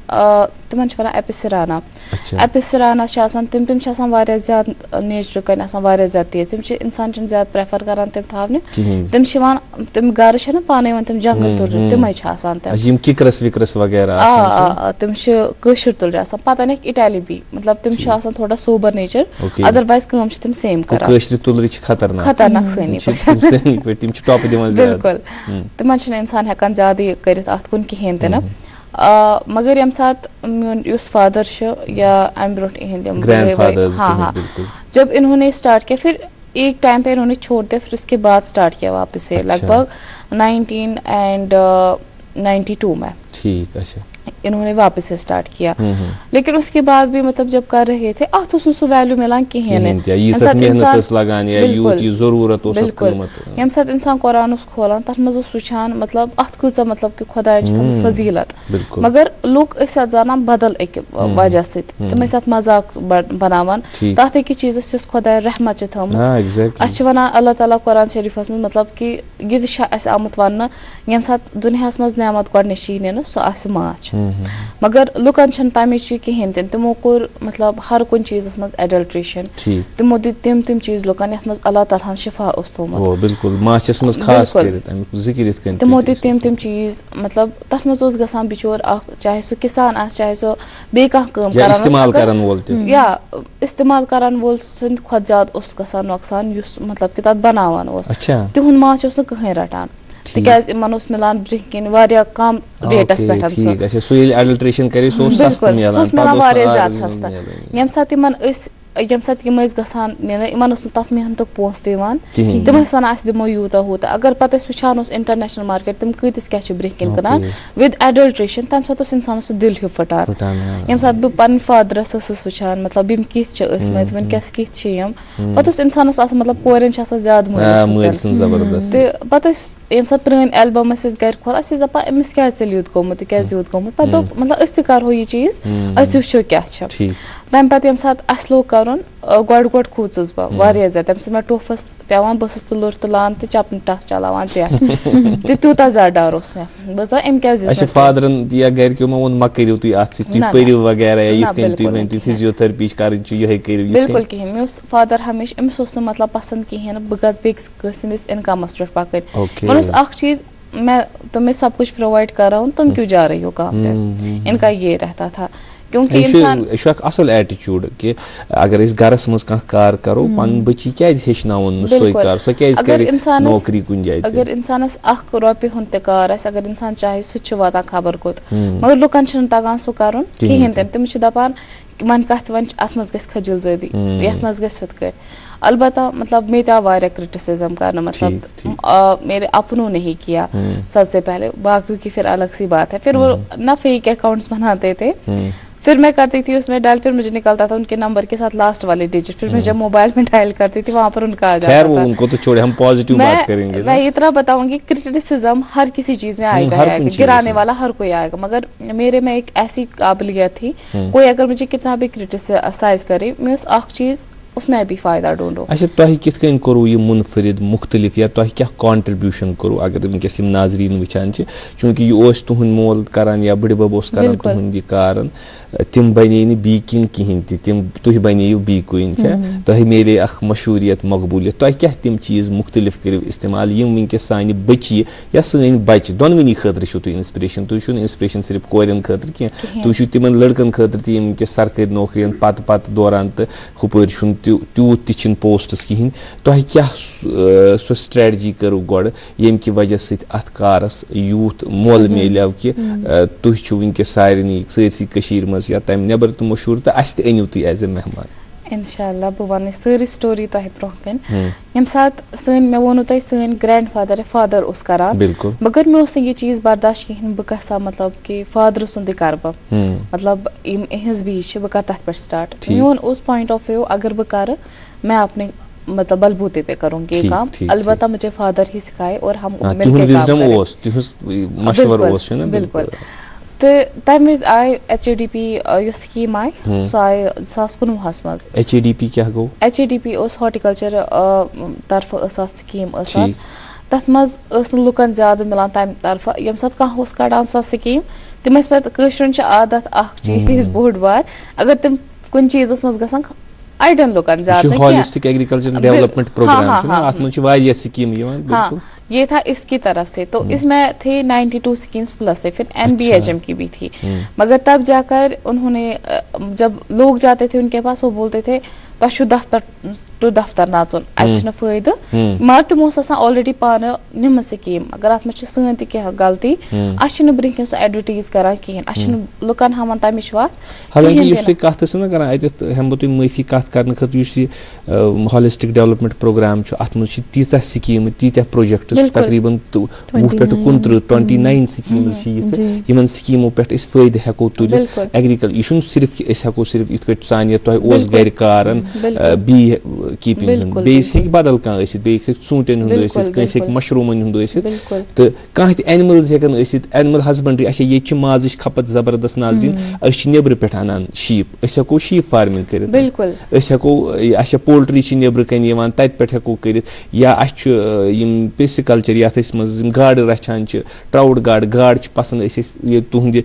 तिमन वन एपिसराना। एपिसराना तिम वारिया ज्यादा नेचर कन वारिया ज्यादा तेज, तिम इंसान ज्यादा प्रेफर करान तिम थावने, तिम तिम घर ना पाने वन तिम जंगल तुलर तिम आसान किकरस विकरस वगैरह तिम कशर तुलर आसान। पता नहीं इटाली भी मतलब तिम आसान थोड़ा सोबर नेचर, अदरवाइज कम तिम सेम करान। कशर तुलर खतरनाक सनी पे बिल्कुल तिमन इंसान हेकान ज्यादा करित अत कुन कहें ते ना। मगर यम साथ युस फादर या अम ब्रोट इहंद हाँ, जब इन्होंने स्टार्ट किया फिर एक टाइम पे इन्होंने छोड़ दिया, फिर उसके बाद स्टार्ट किया वापस से लगभग 1992 में। ठीक, अच्छा इन्होंने वापस से स्टार्ट किया। लेकिन उसके बाद भी मतलब जब कर रहे थे अत सो वैल्यू मिलान कहें यम साथ इंसान कुरान खोलान तथ मज वुचान मतलब अत कूचा मतलब कि खुदा फजीलत, मगर लोग जानान बदल एक वजह से तम मजाक बनावान तथ अकिस चीज़ खुदा रहमत थमुत। वन अल्लाह ताला कुरान शरीफस में मतलब कि ये आमुत वन यम साथ दुनियास मज नेमत गोडनिची नी सो आस माच, मगर लुकन तमिच कहें तमो कोर मतलब हर कुन चीज़ मज एडल्ट्रेशन, तमो दित तिम चीज़ लुकन यथ मज अल्लाह ताला शिफा थोमुत, तमो दित तिम चीज़ मतलब तथ मज गसान बिचोर चाहे सो किसान आ चाहे सो बे या इस्तेमाल करान वोल सद खुद ज्यादा गसान नुकसान युस मतलब कि तथ बनावान तिहुंद माच कहें रटान तिकाज इमन मिलान ब्रिह किन वारिया कम रेटस पे मिलान वारिया ज्यादा सस्ता। यम साथ इमन यम साथ यम गसान इन तथ मेहनत पोस दिवान तम वन दिमो यूता होता अगर पत वुचान इंटरनेशनल मार्केट तम कतिस क्या ब्रोह कन कनान विद एडल्ट्रेशन तम सात इंसान दिल हिू फटान यम सात बह पन फादरस वुचान मतलब यम कित वनकस कित पत इंसान मतलब कोरन ज्यादा तो पत यम सात प्रण एल्बम गर खोल दपान अमिस क्या यूत गोमुत क्या यूत गोमुत पे दोप मतलब करो यह चीज वो क्या तम पे यम सात लोग कर गोड़ खूचस बह वारिया ज्यादा तम मे टोफस पेवान बस तुलुर तुलान तो चपन टस चलावान पे तूता ज्यादा डर उस मे बस अम क्या फादरन या घरक्यो वो मा करियो तुम अत पढ़ियो वगैरह फिजियोथेरेपी कर बिल्कुल कहें मे फादर हमेशा अमिस मतलब पसंद कहें बह गस इनकमस पे पकन मन चीज मैं सब कुछ प्रोवाइड कर रहा हूँ तुम क्यों जा रही हो काम पे इनका ये रहता था क्योंकि इंसान असल एटीट्यूड कि अगर गरस मज कार करो पन बची क्या हेचनावन सोई कार सो क्या नौकरी कुन जाए अगर इंसानस रोपे हुन ते कार अगर इंसान चाहे सह वाता खबर कोत मगर लुकन तगान सह कर कहें तम दपान वन कत वन अत मज गस खजिलजदी यथ मज गस हुत अलबत्ता मतलब मे आया क्रिटिसिज्म करना मतलब मेरे अपनों ने ही किया सबसे पहले बाकियों की फिर अलग सी बात है फिर वो ना फेक अकाउंट्स बनाते थे फिर मैं करती थी उसमें डायल फिर मुझे निकलता था उनके नंबर के साथ लास्ट वाले डिजिट फिर मैं जब मोबाइल में डायल करती थी वहां पर उनका आ जाता था। उनको तो छोड़े हम पॉजिटिव बात करेंगे मैं इतना बताऊंगी क्रिटिसिज्म हर किसी चीज में आएगा गिराने वाला हर कोई आएगा मगर मेरे में एक ऐसी काबिलियत थी कोई अगर मुझे कितना भी क्रिटिसाइज करे मैं उस चीज उसमें भी फायदा ढूंढो। अच्छा तुह कित कन करो ये मुनफरिद मुख्तलिफ या तुह क्या कॉन्ट्रीब्यूशन करो अगर वनकस नाजरीन वुचान चूंकि यह तुहद मोल करान या बड़ बब करान तुहद कारन तम बने नी किन कहें तम तुह बनो बी कुन तुह मिले मशहूरियत मकबूलियत तुह क्या तम चीज मुख्तलिफ करो इस्तेमाल यम वनकस सान बची या सन बच्चे दोनवनी खतर तुह इंस्पिरेशन तुह इंस्पिरेशन सिर्फ कोरन खतर कह तुह तिमन लड़कन खतर तम वनकस सरकारी नौकरियन पत दौरान तो हुपर तूत तन पोस्टस कहें तुह क्या सो स्ट्रेटजी करो गोड़ यम कि वजह सत कारस यूथ मोल मिलो कि तुह वनकस सारे सरसी मज या तम नबर तो मशहूर तो अस अनिव तुम एज ए मेहमान इंशाल्लाह बह वन सारी स्टोरी तुह ब्रोह कन यम सात मे वोनो तुम सन ग्रैंड फादर उस करान मगर मे यह चीज बर्दाश्त कहें बह गसा मतलब कि फादर सुंद कर बह मतलब इहज बीच बह कर तथ पे स्टार्ट मोन उस पॉइंट ऑफ व्यू अगर बह कर मैं अपने मतलब बलबूते पे करूंगी ये काम अलबत्ता मुझे फादर ही सिखाए और हम मिलकर काम बिल्कुल तो तम वज आय HADP स्कीम आय सो आय 2019 मज HADP क्या गो HADP हॉर्टिकल्चर तरफ स्कीम तथ मज लुकन ज्यादा मिलान तम तरफ यम सात कह कड़ान सो स्कीम तम पे आदत चीज बोड़ बार अगर तम कुन चीजस मज गसान अड़न लुकन ज्यादा holistic agriculture development program scheme ये था इसकी तरफ से तो इसमें थे 92 स्कीम्स प्लस थे फिर NBHM की भी थी मगर तब जाकर उन्होंने जब लोग जाते थे उनके पास वो बोलते थे तो दफ्तर नाचुन अत फायद मगर तमो ऑलरेडी पान निम स्कीम अगर अत मे सन तह गलती अस ब्रोह सो एडवर्टीज कर कहें लुकन हान तमिश वात हालांकि कत ना हम बह तुम माफी कत कर होलिस्टिक डेवलपमेंट प्रोग्राम अत मे तीचा स्कीम तीत्या प्रोजेक्ट तकरीबन 20 पे 29 स्कीम इन स्कीमों पे फायद हेको तुल एग्रीकल्चर यह सिर्फ हेको सिर्फ इत सान तुह गर कारन बी कीपिंग बेस बदल कह सूटन हूं मशरूमन हूं तो कह एनिमल्स हेकन एनिमल हस्बेंड्री अच्छा ये माजिश खपत जबरदस्त नाजरीन नब्र पे अनान शीप हेको शीप फार्मिंग कर हेको अच्छा पोल्ट्री नब्र कन तत पे हेको कर या पिसिकल्चर ये गाड़ रचान ट्राउट गाड़ पसंद तुहद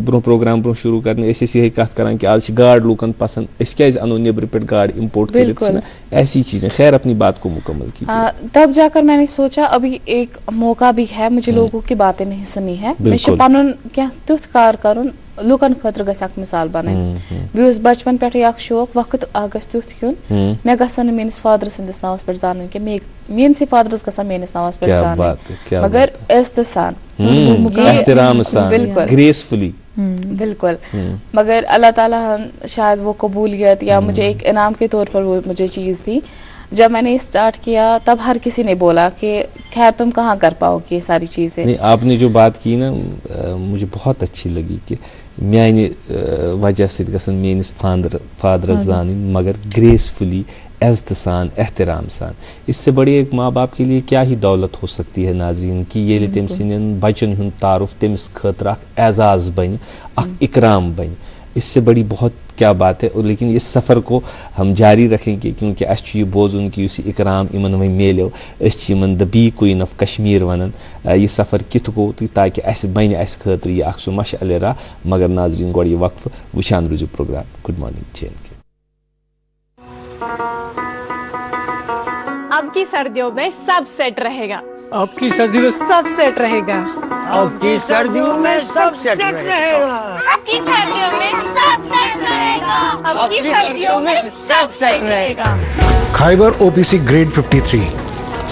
ब्रो प्रोग्राम ब्रो शुरू कर ये कत कर कि आज गाड़ लूकन पसंद क्या अनो नब्र पे गाड़ इम्पोर्ट कर ऐसी चीजें खैर अपनी बात को मुकम्मल की तब जाकर मैंने सोचा अभी एक मौका भी है मुझे लोगों की बातें नहीं सुनी है मैं पन क्या तुथ कार करुन लुकन खतर गस अक मिसाल बन बस बचपन पे अक शौक वक्त गस तुथ क्यों मे गसन मेनिस फादर संदिस नावस पे जान कि मेनसी फादरस गसन मेनिस नावस पे जान मगर इज्जत सान एहतराम सान ग्रेसफुली बिल्कुल मगर अल्लाह ताला शायद वो कबूलियत या मुझे एक इनाम के तौर पर वो मुझे चीज़ दी। जब मैंने स्टार्ट किया तब हर किसी ने बोला कि खैर तुम कहाँ कर पाओगे ये सारी चीज़ें। नहीं, आपने जो बात की ना मुझे बहुत अच्छी लगी कि म्याने वजह से गसन मेनिस फादर जान मगर ग्रेसफुली इज्जत सान एहतराम सान। इससे बड़ी एक माँ बाप के लिए क्या ही दौलत हो सकती है नाजरीन कि ये तम सन बचन हुंद तारुफ तमिस खतर अख एजाज बन अख इकराम बन। इससे बड़ी बहुत क्या बात है। और लेकिन इस सफ़र को हम जारी रखेंगे क्योंकि अस ये बोजुन कि इकराम इमन वह मेलो in the bee queen of Kashmir वन यह सफ़र कित गो ताकि अस बन अस खतर यह सो मशअल राह। मगर नाजरीन गो यह वक्फ वुचान रूजू प्रोग्राम गुड मॉर्निंग JNK। अब की सर्दियों में सब सेट रहेगा। अब की सर्दियों में सब सेट रहेगा। अब की सर्दियों में सब सेट रहेगा। अब की सर्दियों में सब सेट रहेगा। अब की सर्दियों में सब सेट रहेगा। खाइबर OPC ग्रेड 53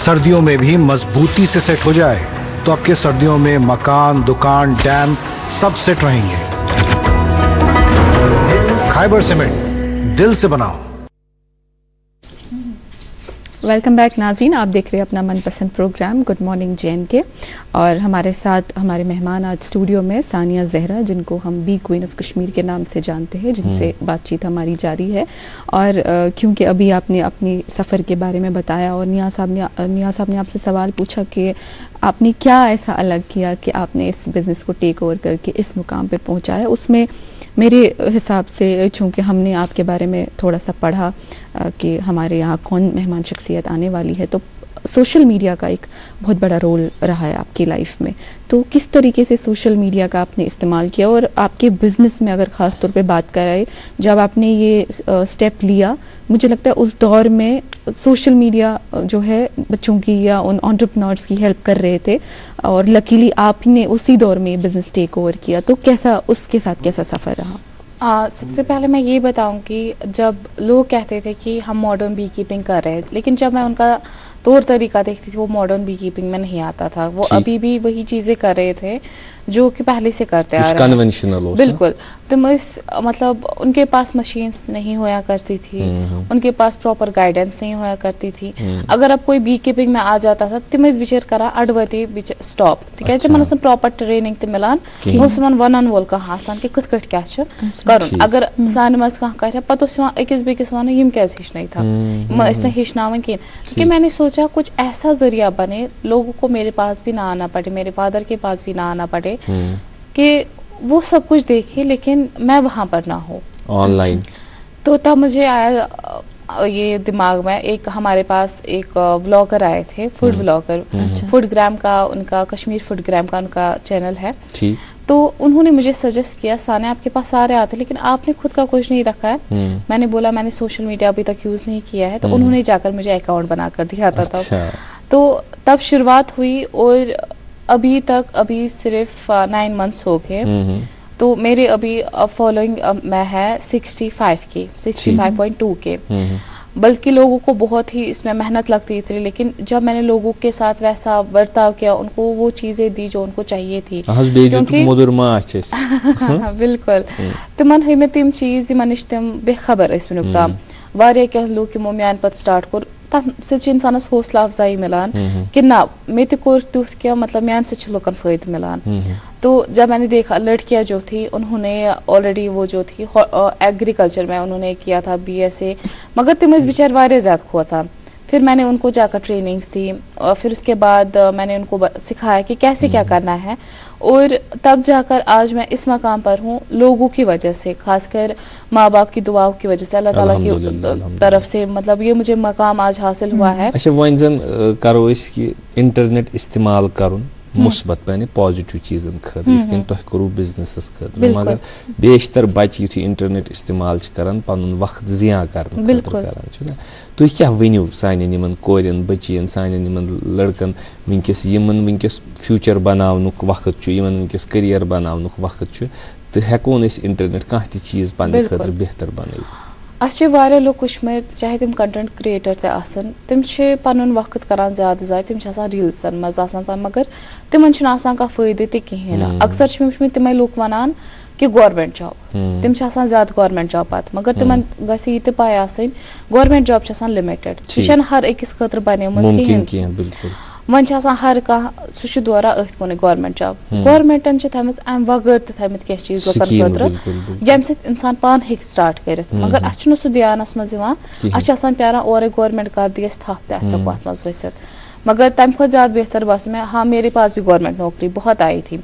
सर्दियों में भी मजबूती से सेट हो जाए तो आपके सर्दियों में मकान, दुकान, डैम सब सेट रहेंगे। खाइबर सीमेंट, दिल से बनाओ। वेलकम बैक नाज़रीन, आप देख रहे हैं अपना मनपसंद प्रोग्राम गुड मॉर्निंग JNK और हमारे साथ हमारे मेहमान आज स्टूडियो में सानिया जहरा, जिनको हम बी क्वीन ऑफ कश्मीर के नाम से जानते हैं, जिनसे बातचीत हमारी जारी है। और क्योंकि अभी आपने अपनी सफ़र के बारे में बताया और नियाज़ साहब ने आपसे सवाल पूछा कि आपने क्या ऐसा अलग किया कि आपने इस बिज़नेस को टेक ओवर करके इस मुकाम पे पहुंचा है। उसमें मेरे हिसाब से चूँकि हमने आपके बारे में थोड़ा सा पढ़ा कि हमारे यहाँ कौन मेहमान शख्सियत आने वाली है, तो सोशल मीडिया का एक बहुत बड़ा रोल रहा है आपकी लाइफ में। तो किस तरीके से सोशल मीडिया का आपने इस्तेमाल किया और आपके बिज़नेस में अगर ख़ास तौर पे बात करें, जब आपने ये स्टेप लिया, मुझे लगता है उस दौर में सोशल मीडिया जो है बच्चों की या उन एंटरप्रेन्योर्स की हेल्प कर रहे थे और लकीली आपने उसी दौर में बिज़नेस टेक ओवर किया। तो कैसा उसके साथ कैसा सफ़र रहा? सबसे पहले मैं ये बताऊं कि जब लोग कहते थे कि हम मॉडर्न बी कीपिंग कर रहे हैं, लेकिन जब मैं उनका तौर तरीका देखती थी वो मॉडर्न बी कीपिंग में नहीं आता था। वो अभी भी वही चीज़ें कर रहे थे जो कि पहले से करते आ रहे हैं। बिल्कुल। तो मतलब उनके पास मशीन्स नहीं होया करती थी, उनके पास प्रॉपर गाइडेंस नहीं होया करती थी। अगर अब कोई बी कीपिंग में आ जाता था तम बिचार कर अड़वती स्टॉप तिक प्रॉपर ट्रेनिंग मिलान वन वोल कह कि कथ कट क्या कर। अगर सान मज कह पत अकिस बेकिस वन यम क्या हेचन था हेचनावन कहें। कि मैंने सोचा कुछ ऐसा जरिया बने लोगों को मेरे पास भी ना आना पड़े, मेरे फादर के पास भी ना आना पड़े कि वो सब कुछ देखे लेकिन मैं वहां पर ना हो ऑनलाइन। तो तब मुझे आया ये दिमाग में, एक हमारे पास एक व्लॉगर आए थे, फूड व्लॉगर, फूडग्राम का उनका, कश्मीर फूडग्राम का उनका चैनल है। तो उन्होंने मुझे सजेस्ट किया सानिया आपके पास सारे आते लेकिन आपने खुद का कुछ नहीं रखा है। मैंने बोला मैंने सोशल मीडिया अभी तक यूज नहीं किया है। तो उन्होंने जाकर मुझे अकाउंट बना कर दिया था। तो तब शुरुआत हुई और अभी सिर्फ 9 मंथ्स हो गए। तो मेरे अभी फॉलोइंग में है 65 की, 65.2 के। बल्कि लोगों को बहुत ही इसमें मेहनत लगती थी, लेकिन जब मैंने लोगों के साथ वैसा बर्ताव किया, उनको वो चीज़ें दी जो उनको चाहिए थी, क्योंकि बिल्कुल तिमन हई में तिम चीज़ निश तम बेखबर वनुक ताम वारिया क्या लोग यमो म्यान पत स्टार्ट कोर तथ से इंसानस हौसला अफजाई मिलान कि ना मे तुर तुथ क्या मतलब म्यान से लुकन फायदे मिलान। तो जब मैंने देखा लड़कियां जो थी उन्होंने ऑलरेडी वो जो थी एग्रीकल्चर में उन्होंने किया था BSA, मगर तिम बेचार वारिया ज़्यादा खोचान। फिर मैंने उनको जाकर ट्रेनिंग्स दी और फिर उसके बाद मैंने उनको सिखाया कि कैसे क्या करना है। और तब जाकर आज मैं इस मकाम पर हूँ लोगों की वजह से, खासकर माँ बाप की दुआओं की वजह से, अल्लाह ताला की तरफ से, मतलब ये मुझे मकाम आज हासिल हुआ है। अच्छा वन जन करो इसकी इंटरनेट इस्तेमाल करूँ मुस्बत पे पॉजिटिव चीज़न खतर तुह करू बिजनेस खतर, मगर बेशतर बच्चे युथी इंटरनेट इस्तेमाल करान पन वक्त जिया कर तुह क्या वनिव सान कोरन बचियन सान लड़कन वनकस फ्यूचर बनावनुक वक्त वनकस करियर बनावनुक वक्त तो हेकोन अस इंटरनेट कह चीज पन्ने खतर बेहतर बनइत अच्छे वाले लोग वुचमत चाहे तम कंटेंट क्रिएटर ते आसन तम पन वक्त करान ज्यादा जाय तम रील्सन मज आसान मगर तिमन का फायदे ते कहें अक्सर वुचमत तमें लोग वनान कि गवर्नमेंट जॉब तम ज्यादा गवर्नमेंट जॉब पत मगर तिमन गसी ये पाय आसन गवर्नमेंट जॉब लिमिटेड यह हर अकिस खतर बनेमज कहें वन हर कह सह दोरा अथ कुन गवर्नमेंट जॉब गवर्नमेंटन थमित अम वगर तमित कह चीज लुकन खतर यम इंसान पान हेक स्टार्ट कर मगर अस सह ध्यानस मज प्यारान और गवर्नमेंट कर दी थप तक अत मज वसित मगर तम खुद ज्यादा बेहतर बासु में हाँ मेरे पास भी गवर्नमेंट नौकरी बहुत आई थी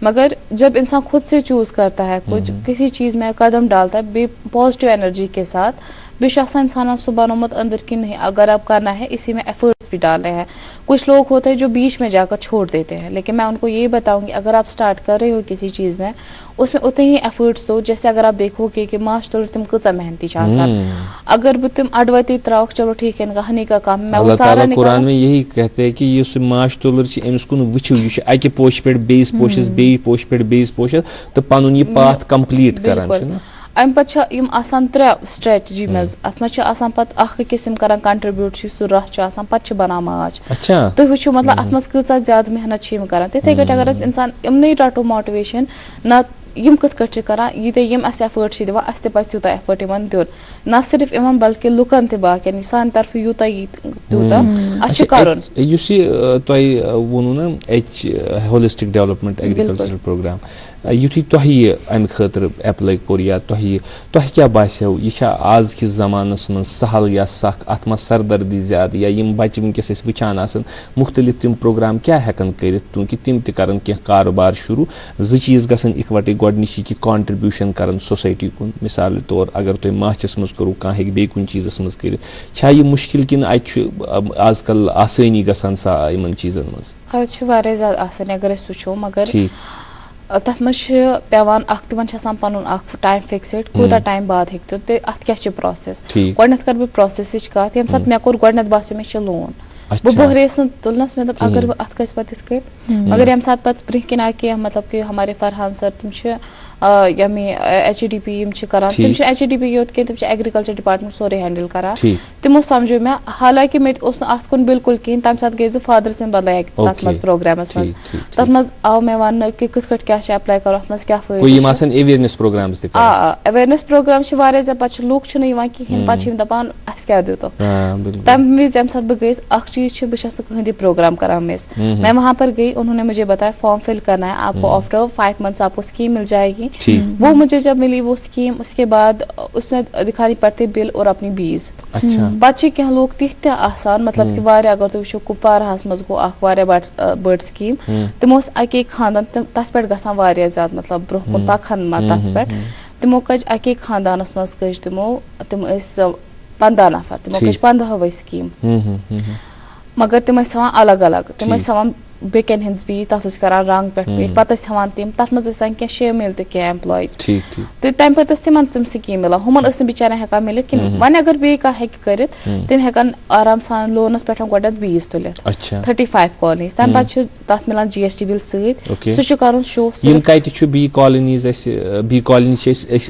मगर जब इंसान खुद से चूज करता है कुछ किसी चीज में कदम डालता है बे पॉजिटिव एनर्जी के साथ इंसान सु बनोमत अंदर की नहीं अगर आप करना है इसी में एफर्ट्स भी डालने हैं। कुछ लोग होते हैं जो बीच में जाकर छोड़ देते हैं लेकिन मैं उनको ये बताऊंगी अगर आप स्टार्ट कर रहे हो किसी चीज़ में उसमें उतने ही एफर्ट्स दो जैसे अगर आप देखोगे कि माश तो तुम कचा मेहनती अगर बह तुम अडवती त्राउक चलो ठीक है हनी का काम मैं वो सारा कुरान में यही कहते हैं कि ये माश तुलर अमिस कुन वुचु यह अकि पोश पे बेस पोशस बे पोश पे बेस पोशस तो पनुन यह पाथ कंप्लीट करान अम पे त्रे स्ट्रेटजी मज अत मे पे किस्म कर कंट्रीब्यूट सह रह पे बना माच तुम वो मतलब अत मज ज्यादा मेहनत कर तिथे कट अगर इंसान इमन रटो मोटिवेशन ना यम कत करान ये यम एफर्ट दिवान अस तूत एफर्ट इन दिन न सिर्फ इन बल्कि लुकन बाकी सान तरफ यूत तूत कर वो ना एच होलिस्टिक डेवलपमेंट एग्रीकल्चरल प्रोग्राम युथी तुह अम खतर एप्लाई कोर या तुह क्या बास्यो यह आज किस जमानस मन सहल या सख अत म सरदर्दी ज्यादा या यम बच्चे वनकस वचान मुख्तलिफ तम प्रोग्राम क्या हेकन कर क्योंकि तम तन कह कारोबार शुरू चीज गसन इकवटे गोडनिश कि कंट्रीब्यूशन कर सोसाइटी कुन मिसाल तौर अगर तुम माचस मज करो कह हे बे कुन चीजस मज कर यह मुश्किल कि आजकल आसानी गसान इन चीजन मज ज्यादा आसानी अगर वो मगर तथ मज पेवान तिमन पन टाइम फिक्सड कूत टाइम बाद हेक तो अत क्या प्रोसेस गोडनथ कर बह प्रोसेस कत ये सात मे कोर गोडनथ बासो मे लोन बह बहरेस तुलनस में अगर बह अत गस पे मगर ये सात पे ब्रह कन आए मतलब कि हमारे फरहान सर तुम यमी HDP कर HDP योत कह तुम एग्रीकल्चर डिपार्टमेंट सोरे हैंडल कर तमो समझो मे हालांकि मे अत कुन बिल्कुल कहें तम सात गई फादर सद बदल तथ मज प्रोग्रामस मज तथ मज आव मे वन कि कथ क्या अप्लाई करो अत मज क्या अवेयरनेस प्रोग्राम अवेयरनेस प्रोग्राम ज्यादा पे लूक कहें पे दपान अस क्या दितो तम विज ये सात बह गई चीज बस कहीं प्रोग्राम करा मिस मैं वहां पर गई उन्होंने मुझे बताया फॉर्म फिल करना है आपको आफ्टर 5 मंथ्स आपको स्कीम मिल जाएगी वो मुझे जब मिली वो स्कीम उसके बाद उसमें दिखानी पड़ती बिल और अपनी बीज बच्चे क्या लोग तिथ आसान मतलब कि वारिया अगर तुम वो कुपवाराहस मज गो बड़ स्कीम तमो अके खानदान तथ पे गसान वारिया ज्यादा मतलब ब्रोह कुन पखन तथ पे तमो कज अके खानदानस मज कज तमो तम 15 नफर तमो कज 15 वही स्कीम मगर तम अलग अलग तम बेकन हंद बीज तथ करान रंग पे पे तम तथ मज क्या शामिल क्या एम्प्लॉयज तो तम पे तम स्कीम मिलान हुमन बिचार हेकान मिल वन अगर बे कर तम हेकान आराम सान लोनस पे गोड बीज तुलित 35 कॉलोनीज तम पे तथ मिलान GST बिल सह कर शो बी कॉलोनीज बी कॉलोनी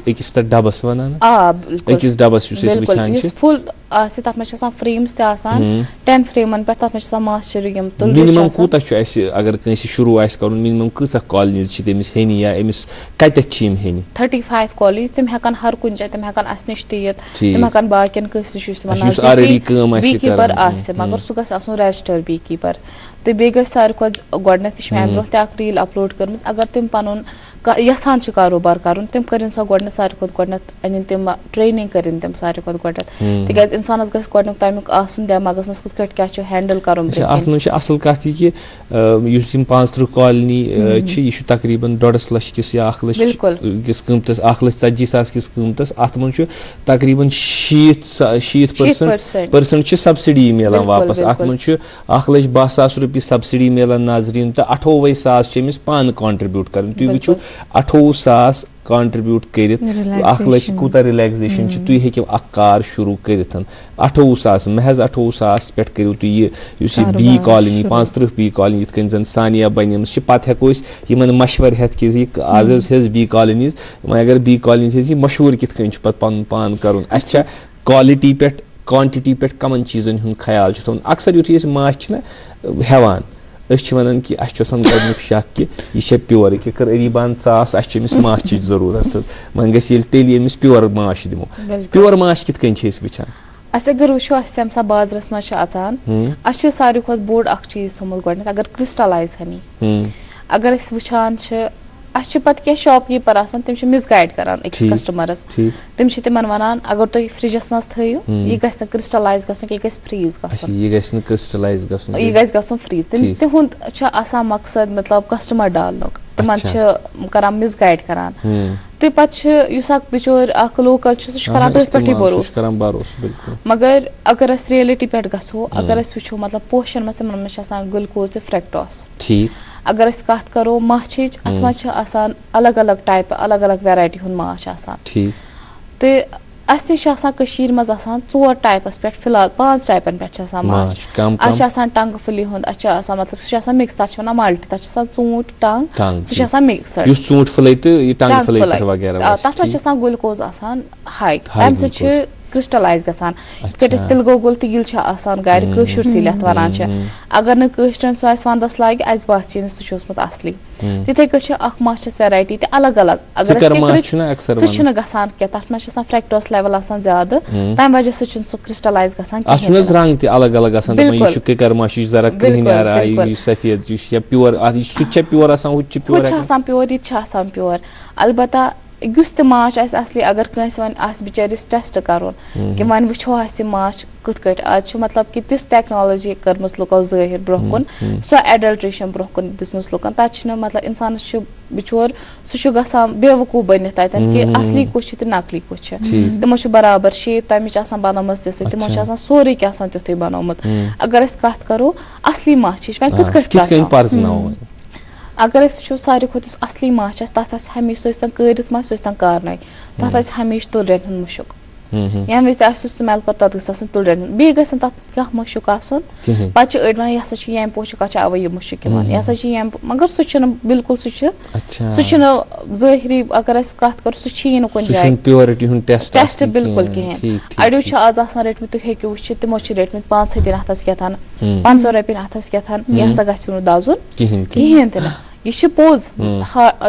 अकिस डबस वन अकिस डबस फुल तथ मे फ्रेम्स 10 फ्रेमन पे तथ मे मास्टर मिनिमम कूत अगर कंस शुरू कर मिनिमम कह कॉलोनीज तमिस हेन या अमिस कतम हेन 35 कॉलेज तम हेकान हर कुन जाए तम हेकान अस निश तीत तम हेकान बाकियन कस बी कीपर मगर सह गस आसन रजिस्टर बी कीपर तो बे गई सारे खुद गोडनथ मे ब्रोह तक रील अपलोड कर्म अगर तुम पन यसान कारोबार कर तम कर सो गोडनथ सारे खुद गोडनथ अन तम ट्रेनिंग कर तम सारे खुद गोडनथ तिक इंसानस गस गोडनुक तमिक आसन दिमागस मज कथ क्या हैंडल कर असल कथ कि 35 कॉलोनी यह तकरीबन 1.5 लाख किस या 1 लाख किस कीमतस 1,40,000 किस कीमतस अत मन तकरीबन 60% सब्सिडी मिलान वापस अत मन 1,10,000 रुपये सब्सिडी मिलान नाजरीन तो 28,000 अमिस पान कंट्रीब्यूट कर तुम वो 28,000 कॉन्ट्रीब्यूट करित Relaxation. 1 लाख कूता रिलैक्सेशन तुम हेकिव कार शुरू करित 28,000 महज 28,000 पे करू तुम यह बी कॉलोनी 35 बी कॉलोनी यिथ कन जन सानिया बन पे हेको यमन मशवर हेत कि आज हेज बी कॉलोनीज अगर बी कॉलोनीज मशहूर कित कन पे पन पान कर क्वालिटी पे क्वांटिटी पे कमन चीज़न हुंद ख्याल अक्सर युथी माछ हेवान वन कि गोक शक कि यह प्योर कि कर अरीबान चास अमिस माछ जरूरत वन गमिस प्योर माछ दिमो प्योर माछ कित कन वचान अगर वो तम बाजरस मज सारे खुद बोड़ चीज थोमुत गोडनेथ अगर क्रिस्टलाइज हनी अगर वुचान पत क्या शॉपकीपर तम मिसगाइड करान अकिस कस्टमरस तम तिमन वनान अगर तुम फ्रिजस मज थयु यह गस क्रिस्टलाइज गसन यह फ्रीज गसन यह क्रिस्टलाइज गसन यह गसन फ्रीज तिहुंद आसान मकसद मतलब कस्टमर डालनुक तिमन करान मिसगाइड करान तो पे बिचोर लोकल करान तथ पे भरोस मगर अगर रियलिटी पे गो अगर वो मतलब पोशन मज तिमन ग्लूकोज तो फ्रेक्टोस अगर कत करो माछिच अत मज अलग अलग टाइप अलग अलग वेराइटी हुंद माछ तो अस मज 4 टाइपस पे फिलहाल 5 टाइपन पे माछ टंग फुली हुंद मतलब सह मिक्स तक वन मल्टी तक ऊंट टंग सह मिक्सड ऊंट फुले टंग फुले वगैरह तथ ग्लूकोज हाई तम सह क्रिस्टलाइज गसान तिल गोगुल तिल गर कशुर तिल वन अगर नशरन सह वंदस लाग अस बासी सह असली तिथे माछस वेराइटी अलग अलग अगर सह गसान क्या तथ मज फ्रेक्टोस लेवल ज्यादा तम वजह सह क्रिस्टलाइज गसान रंग अलग अलग किकर माछ जरा क्रीन सफेद प्योर प्योर प्योर यह प्योर अलबत्ता युस त माछ असली अगर कंस वन बिचारिस टेस्ट करुन कि वन वो माछ कत कट आज मतलब कि तिस टेक्नोलॉजी कर्मस लुको जाहिर ब्रोह कुन सो एडल्ट्रेशन ब्रोह कुन दिसमस लुकन तत मतलब इंसान बिचोर सह गसान बेवकूफ बनित ततन कि असली कुछ तो नकली कुछ तमो बराबर शेप तमिच बनम तमो सोरे तिथे बनोमुत अगर कत करो असली माछ वन कत अगर वो सारे खुद असली माछ तथ हमेशा सह करित माछ सह कारन तथ हमेशा तुलरन हुंद मुशुक यम विज स्मेल कर तथ गस तुलरन बे गस तथ क्या मुशुक आसन पे अड़ वन यह यम पोशुक अवे यह मुशुक यह यम मगर सह बिल्कुल सह जाहिरी अगर कत कर सह कुन जाए प्योरिटी हुंद टेस्ट बिल्कुल कहें अड़ो आज रटमित तुम हेकु वुचित तिमो रटमित 5 हथस क्या 500 रपिन हथस क्या यह गु दाजुन कहें तन यह पोज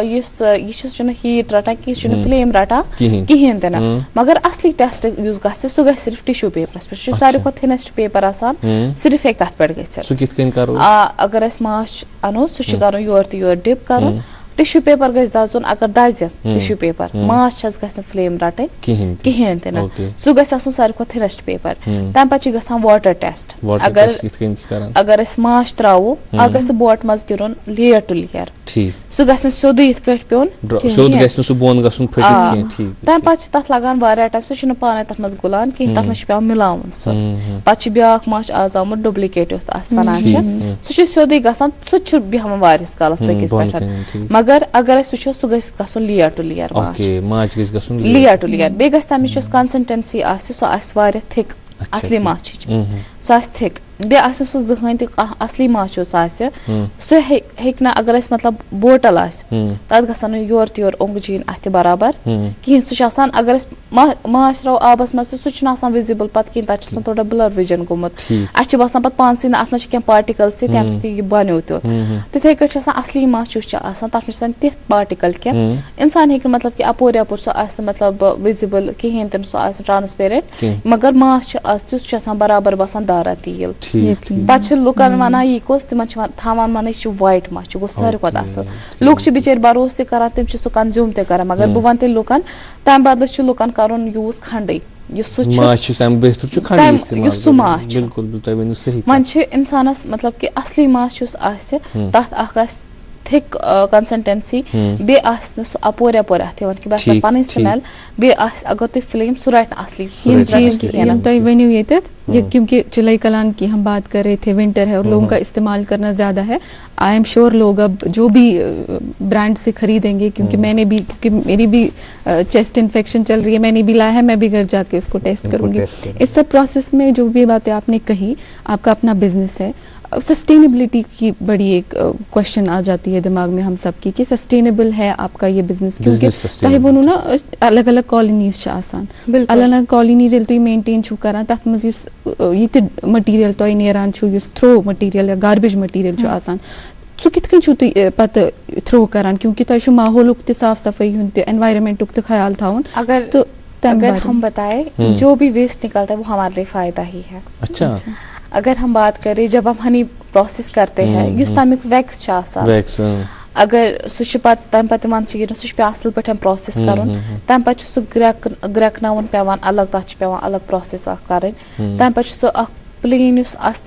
यह हीट रटान कि फ्लेम रटान कहें तन मगर असली टेस्ट युस गस सह गस सिर्फ टिश्यू पेपरस पे सारे खुद थिनेस्ट पेपर सिर्फ एक तथ पे गो अगर माछ अनो सह कर योर तो योर डिप कर टिश्यू पेपर गस दजन अगर दज टिश्यू पेपर माछ गस फ्लेम रटन कहें तन सह गस सारे खुद थिनेस्ट पेपर तम पे गसान वाटर टेस्ट अगर माछ त्रो गस बोट मज गिरुन लेयर टू लेयर सह गस सोद यिथ पेन तम पे तथ लगान टाइम सह पाने तथ मज गुलान कहें तथ पे मिलावन पे ब्या माछ आज आमुत डुप्लिकेट वन सह सोद गसान सह बेहान वारिस कालस तकिस पे मगर अगर वो सह गस layer to layer layer to layer बे गस तमिच कंसिस्टेंसी सह थिक असली माछ सह थिक बे सह जहन असली माछ सह हेक अगर मतलब बोटल तथ गसन योर तोर ओंग जीन अथ बराबर कहें सह अगर माछ त्रो आबस मज सह विजिबल पे कहें तक थोड़ा ब्लर विजन गोमुत अस बसान पे पानस अत मे पार्टिकल्स तम सह बनो तिथे कट असली माछ तथ मे तिथ पार्टिकल क्या इंसान हे मतलब कि अपोर यपोर सह मतलब विजिबल कहें तन सह ट्रांसपेरेंट मगर माछ तुथ बराबर बसान दारा तील पे लुकन वन यह कस तिम थान वन यह वाइट माछ गो सारे खुद असल लुक बिचार भरोस तक तम सह कंज्यूम तक मगर बह वन तेल लुकन तम बदल लुकन कर यूज खंडे वन इंसानस मतलब कि असली माछ तथ थिक कंसिस्टेंसी बे अपोर यपोर अथ कि बस पन स्मेल बे अगर तुम फ्लेम सह रट असली चीज तुम वनियो ये ये क्योंकि चिलई कलान की हम बात कर रहे थे, विंटर है और लोगों का इस्तेमाल करना ज़्यादा है। आई एम श्योर लोग अब जो भी ब्रांड से खरीदेंगे, क्योंकि मैंने भी, क्योंकि मेरी भी चेस्ट इन्फेक्शन चल रही है, मैंने भी लाया है, मैं भी घर जाके उसको टेस्ट करूँगी। इस सब प्रोसेस में जो भी बातें आपने कही, आपका अपना बिजनेस है, सस्टेनेबिलिटी की बड़ी एक क्वेश्चन आ जाती है दिमाग में हम सबकी कि सस्टेनेबल है आपका ये बिजनेस, क्योंकि चाहे वो ना अलग अलग कॉलोनीज आसान, अलग अलग कॉलोनीज तुम मेंटेन छू करान, तथ मज ये मटीरियल तुम नेरान छू, थ्रो मटीरियल या गार्बेज मटीरियल आसान, सो कित कन छू तुम पत थ्रो करान, क्योंकि तुम माहौल साफ सफाई हुंद एनवायरनमेंट ख्याल थाउन। अगर हम बताएं जो भी वेस्ट निकलता है वो हमारे लिए फायदा ही है। अच्छा, अगर हम बात करें जब हम हनी प्रोसेस करते हैं, युस तमिक वैक्स अगर सह तम पे सह पे असल पे प्रोसेस कर, तम पे सह ग्रेकन पेवान अलग, तथ पेवान अलग प्रोसेस कर, तम पे सह प्लेन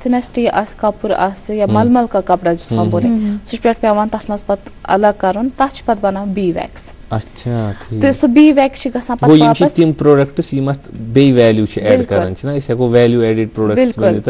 थिनेस्टी कपुर या मलमल का कपड़ा जिस बोले सह पे पेवान तथ मज पत अलग कर, तथ पे बनान बी वैक्स। अच्छा, ठीक। तो सो बी वैक्स गसान पत वापस तिम प्रोडक्ट्स यम अत बे वैल्यू ऐड करन छ ना, इस हेको वैल्यू एडेड प्रोडक्ट्स बनित,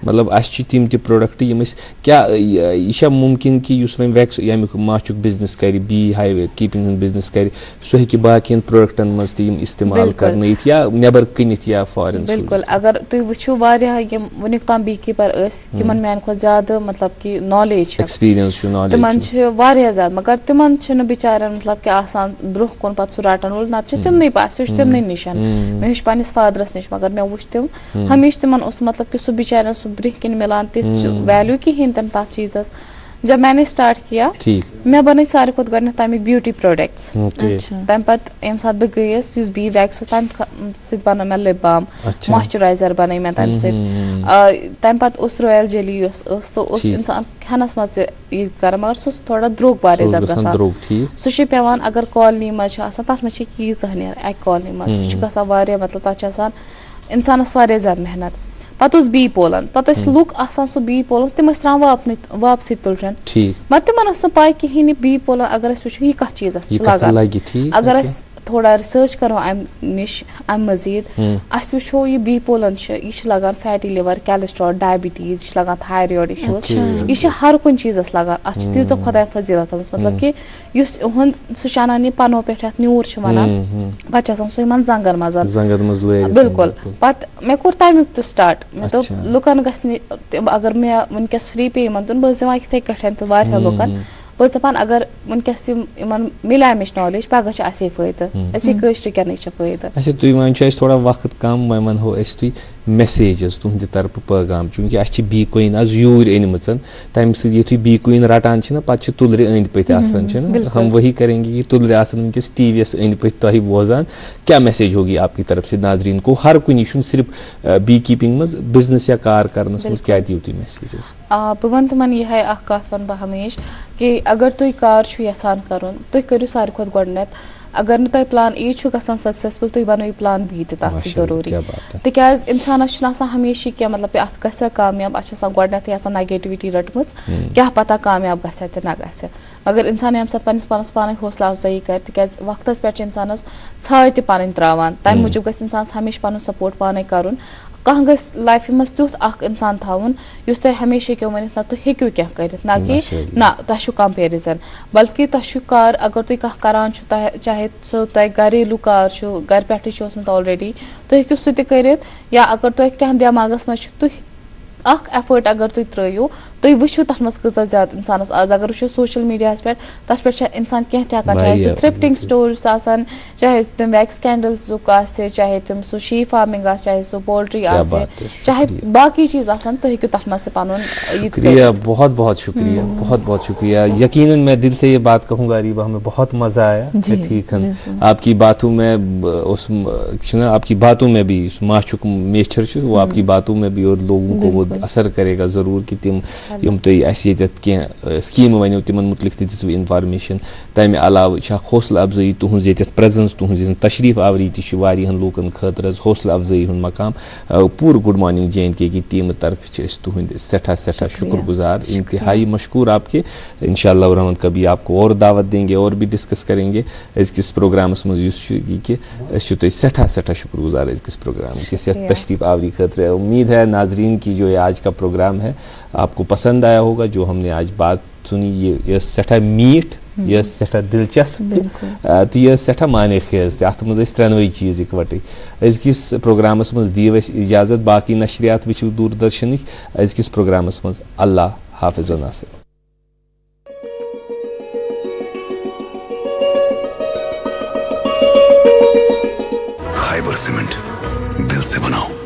मतलब अस छ तिम त प्रोडक्ट यम क्या यह मुमकिन कि युस वन वैक्स यमिक माछुक बिजनेस कर, बी हाई कीपिंग हन बिजनेस कर, सो हेकि बाकियन प्रोडक्टन मज त यम इस्तेमाल करनैत या नेबर कनित या फॉरेन। बिल्कुल, अगर तुम वुचो वारिया यम वनिक ताम बी कीपर तिमन मैन खो ज्यादा मतलब कि नॉलेज एक्सपीरियंस नॉलेज तिमन छ वारिया ज्यादा, मगर तिमन छ बिचारन मतलब कि आसान ब्रोह कुन पत सह रटन वोल ना तिमन पास तिमन निशन मे वुच पन्निस फादरस निश, मगर मे वुच तिम हमेशा तिमन मतलब कि सह बिचारन सह ब्रिह किन मिलान तिथ वैल्यू कहीं तम तथ चीजस। जब मैंने स्टार्ट किया मैं बन सारे खुद गड तमिक ब्यूटी प्रोडक्ट्स, तम पे यम सात बह गईस युस बी वैक्स तम सत बन मे लिप बाम मॉइस्चराइजर बन मे तम तम पे रॉयल जेली सह इंसान खानस मज कर, मगर सह थोड़ा द्रोग वारिया ज्यादा गसान, सह पेवान अगर कॉलोनी मज तथ मज यीजा नीर अक कॉलोनी मज सह गसान वारिया, मतलब तथ इंसानस वारिया ज्यादा मेहनत। पत बी पोलन, पत लुक आसान सह बी पोलन तिम त्रावान वापस तुलन, मगर तिमन पाई कहीं बी पोलन अगर वो यह कत चीज लगा, अगर थोड़ा रिसर्च करो अम निश अम मजीद अस वो यह बी पोलन यह लगान फैटी लिवर, कैलेस्ट्रॉल, डायबिटीज, यह लगान थायराइड इश्यूज, यह हर कुछ चीजस लगान, तीजा खुदा फजीलत मतलब कि सह अनान यह पनो पे न्यूर वनान पे सह जंगन मज बिल्कुल। पत मे कोर तमिक तो स्टार्ट, मे दोप लुकन गि अगर मे वनकस फ्री पे तुन बस दिवान इथे कठन तो वारिया लुकन बस दपान अगर वनकस मिला मे नॉलेज पगह असे फायदा, असे कश्र कर फायदा। अच्छा, तुम वन थोड़ा वक्त कम वन वनो तुम मैसेजेस तुहद तरफ पैगाम, चूंकि अस बी कोइन आज यूर अनम तम सु बी कोइन रटान पे तुलर अंद पत हम वही करेंगे कि तुलर वनकस टीवी यस अंद पत तुम बोजान, क्या मैसेज होगी आपकी तरफ से नाजरीन को हर कुछ सिर्फ बी कीपिंग मज बिजनेस या कार करनस मज क्या दियो तुम मैसेजेस? बह वन तिमन यह कत वन बह हमेशा कि अगर तुम कार यसान कर तुम करो सारे खुद गोडनेथ, अगर न तुम प्लान ए गसान सक्सेसफुल तुम बनो प्लान बी तथ जरूरी, तिकाज इंसानस हमेशा क्या मतलब अत गसा कामयाब, अच्छा गोडनेथ नेगेटिविटी रटम क्या पता कामयाब गसा तो ना गसा, मगर इंसान यम सात पन्निस पानस पाने हौसला अफजाई कर, तिकाज वक्तस पे इंसानस छाय ते पानी त्रावान, तम मूजूब गस इंसान हमेशा पन सपोर्ट पाने करुन, कह गस लाइफ मज तुथ इंसान थावन युस तुम हमेशा क्यों वन ना तुम हेक्यू क्या कर, ना कि ना तुम कंपेरिजन, बल्कि तुम कार अगर तुम कह करान चाहे सो तुम घरेलू कार घर पे ऑलरेडी तुम हेक्यू सह कर, या अगर तुम क्या दिमागस मज तुम एफर्ट अगर तुम त्रो तुम वो तथ मज कत ज्यादा इंसानस आज अगर वो सोशल मीडिया पे तथ पे इंसान क्या चाहे सो थ्रिफ्टिंग स्टोर्स आसान, चाहे तुम वैक्स कैंडल्स चाहे तुम सो शी फार्मिंग चाहे सो पोल्ट्री चाहे बाकी चीज आसान, तो हेक्यू तथ मज पन शुक्रिया, बहुत बहुत शुक्रिया, बहुत बहुत शुक्रिया। यकीनन मैं दिल से ये बात कहूँगा रीबा, हमें बहुत मज़ा आया। ठीक है, आपकी बातों में उस आपकी बातों में भी उस माशुक नेचर वो आपकी बातों में भी और लोगों को वो बहुत असर करेगा ज़रूर कि तिम यम तुम ये स्कीम वनो तिमन मुतलिक दिसु इन्फॉर्मेशन तमे अलाव हौसला अफजाई तुहज ये प्रेजेंस तुहज तशरीफ आवरी तहन लूकन खतर हौसला अफजाई हूँ मकाम पूर गुड मॉर्निंग JNK की टीम तरफ तुहद सठा सठा शुक्रगुजार इंतहाई मशकूर आपके। इंशाअल्लाह रहमान कभी आपको और दावत देंगे और भी डिस्कस करेंगे अजकिस प्रोग्रामस मज कि सठा सठा शुक्रगुजार अजकिस प्रोग्राम किस तशरीफ आवरी खतर। उम्मीद है नाजरीन की जो आज का प्रोग्राम है आपको पसंद आया होगा। जो हमने आज बात सुनी ये सठा मीठ यह सठा दिलचस्प तो यह सठा माने खेज अत मज त्रेनवे चीज़ इकवटे। अजकिस प्रोग्रामस मज दीव इजाज़त बाकी नशरियात वुचु दूरदर्शन अजकिस प्रोग्रामस मज अल्लाह हाफिज़ व नासिर। फाइबर सीमेंट दिल से बनाओ।